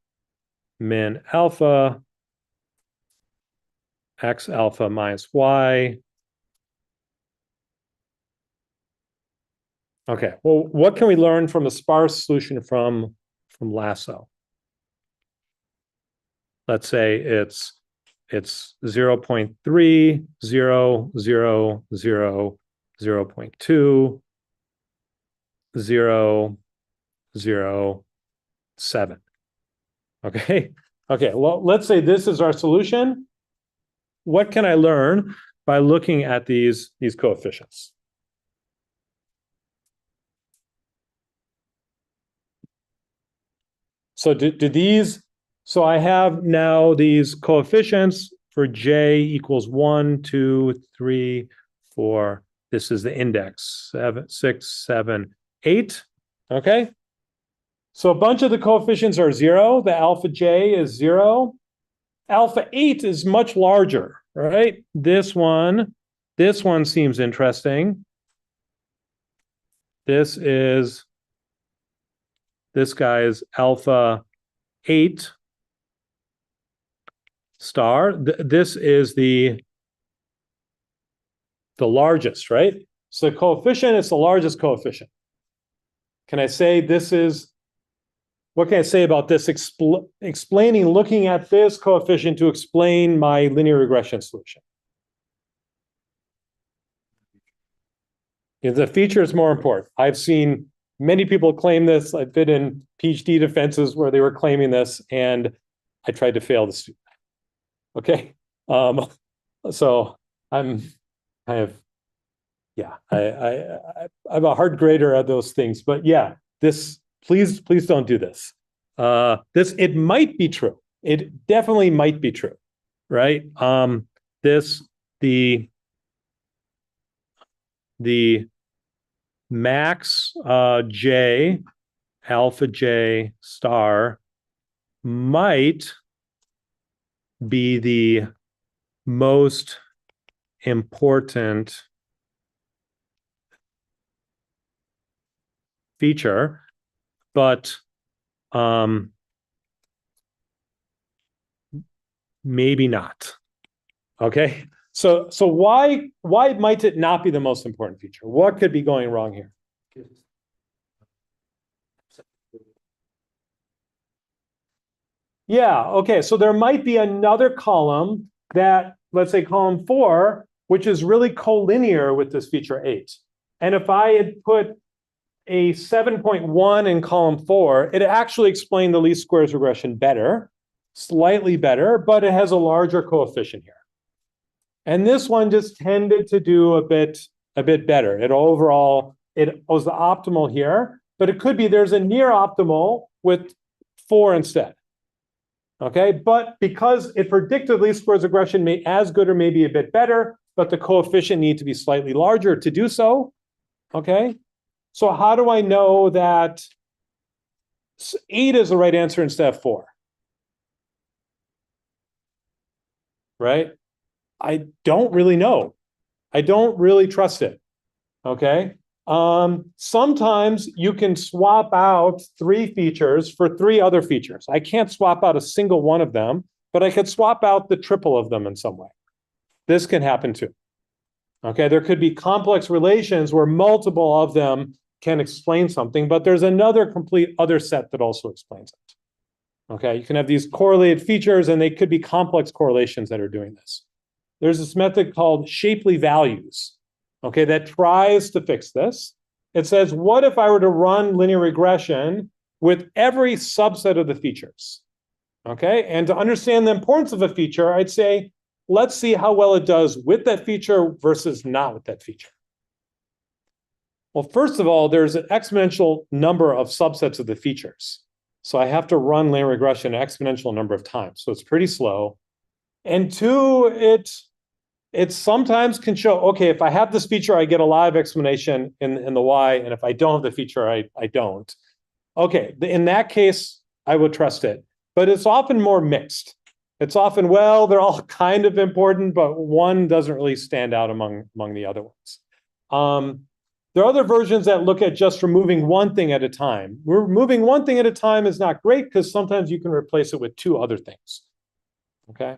min alpha x alpha minus y? Okay, well, what can we learn from a sparse solution from Lasso? Let's say it's 0.3, 0, 0, 0, 0.2, 0, 0, 7. Okay. Okay. Well, let's say this is our solution. What can I learn by looking at these coefficients? So do these, so I have now these coefficients for j equals 1, 2, 3, 4. This is the index, 7, 6, 7, 8. Okay. So a bunch of the coefficients are 0. The alpha j is 0. Alpha 8 is much larger, right? This one seems interesting. This guy is alpha 8 star. This is the largest, right? So coefficient is the largest coefficient. Can I say this is, what can I say about this? Explaining, looking at this coefficient to explain my linear regression solution. The feature is more important. I've seen many people claim this. I've been in PhD defenses where they were claiming this, and I tried to fail the student. Okay. So I'm kind of, yeah, I'm a hard grader at those things, but yeah, this, please don't do this. It might be true. It definitely might be true, right? The max j, alpha j star might be the most important feature, but maybe not. Okay. So why might it not be the most important feature? What could be going wrong here? Yeah, okay. So there might be another column that, let's say column 4, which is really collinear with this feature 8. And if I had put a 7.1 in column 4, it actually explained the least squares regression better, slightly better, but it has a larger coefficient here. And this one just tended to do a bit better. It overall, it was the optimal here, but it could be there's a near optimal with 4 instead. Okay, but because it predicted least squares regression may as good or maybe a bit better, but the coefficient need to be slightly larger to do so. Okay, so how do I know that 8 is the right answer instead of 4? Right? I don't really know. I don't really trust it. Okay. Sometimes you can swap out 3 features for 3 other features. I can't swap out a single one of them, but I could swap out the triple of them in some way. This can happen too. Okay. There could be complex relations where multiple of them can explain something, but there's another complete other set that also explains it. Okay. You can have these correlated features and they could be complex correlations that are doing this. There's this method called shapely values, okay, that tries to fix this. It says, what if I were to run linear regression with every subset of the features? Okay, and to understand the importance of a feature, I'd say, let's see how well it does with that feature versus not with that feature. Well, first of all, there's an exponential number of subsets of the features. So I have to run linear regression an exponential number of times. So it's pretty slow. And 2, it sometimes can show, okay, if I have this feature, I get a lot of explanation in the y, and if I don't have the feature, I don't. Okay, in that case, I would trust it. But it's often more mixed. It's often, well, they're all kind of important, but one doesn't really stand out among the other ones. There are other versions that look at just removing one thing at a time. Removing one thing at a time is not great because sometimes you can replace it with 2 other things. Okay.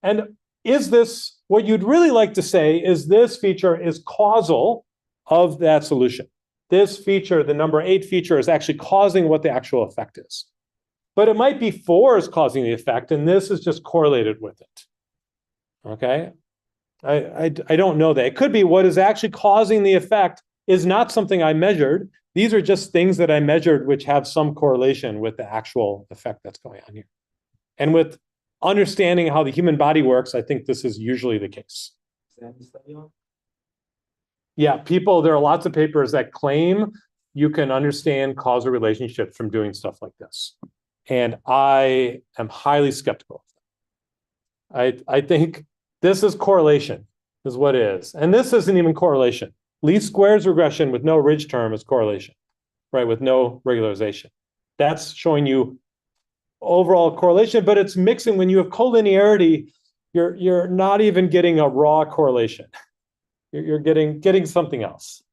And is this, what you'd really like to say is this feature is causal of that solution. This feature, the number 8 feature, is actually causing what the actual effect is. But it might be 4 is causing the effect, and this is just correlated with it. Okay? I don't know that. It could be what is actually causing the effect is not something I measured. These are just things that I measured which have some correlation with the actual effect that's going on here. And with understanding how the human body works, I think this is usually the case. Yeah, there are lots of papers that claim you can understand causal relationships from doing stuff like this. And I am highly skeptical. I think this is correlation, is what it is. And this isn't even correlation. Least squares regression with no ridge term is correlation, right? With no regularization. That's showing you overall correlation, but it's mixing. When you have collinearity, you're not even getting a raw correlation. You're getting something else.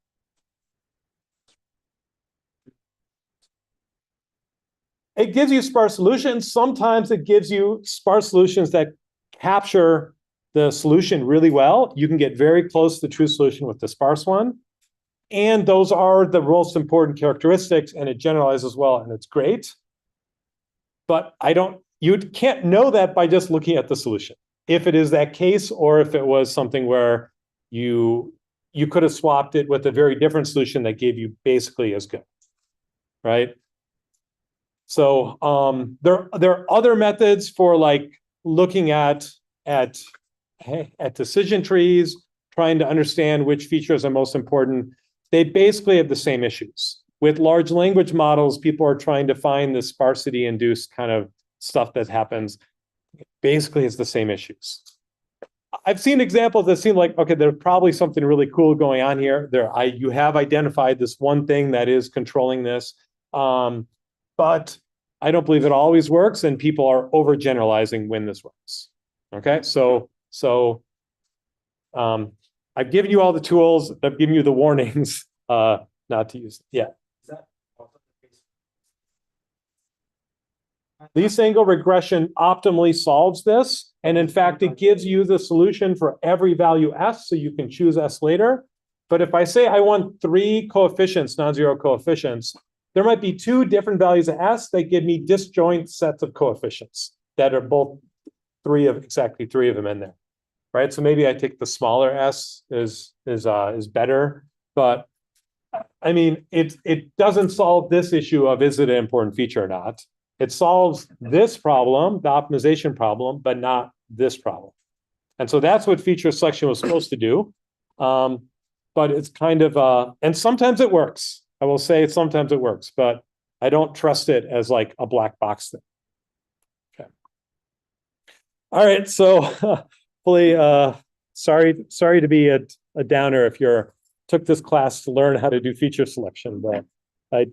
It gives you sparse solutions. Sometimes it gives you sparse solutions that capture the solution really well. You can get very close to the true solution with the sparse one. And those are the most important characteristics, and it generalizes well, and it's great. But you can't know that by just looking at the solution. If it is that case, or if it was something where you could have swapped it with a very different solution that gave you basically as good, right? So there are other methods for like looking at decision trees, trying to understand which features are most important. They basically have the same issues. With large language models, people are trying to find the sparsity-induced kind of stuff that happens. Basically, it's the same issues. I've seen examples that seem like, okay, there's probably something really cool going on here. You have identified this one thing that is controlling this. But I don't believe it always works, and people are overgeneralizing when this works. Okay, so I've given you all the tools. I've given you the warnings not to use it. Yeah. Least angle regression optimally solves this. And in fact, it gives you the solution for every value S, so you can choose S later. But if I say I want 3 coefficients, non-zero coefficients, there might be 2 different values of S that give me disjoint sets of coefficients that are both exactly three of them in there, right? So maybe I take the smaller S is better, but I mean, it doesn't solve this issue of is it an important feature or not. It solves this problem, the optimization problem, but not this problem. And so that's what feature selection was supposed to do. But it's kind of, and sometimes it works. I will say sometimes it works, but I don't trust it as like a black box thing. Okay. All right, so hopefully, sorry to be a downer if you took this class to learn how to do feature selection, but I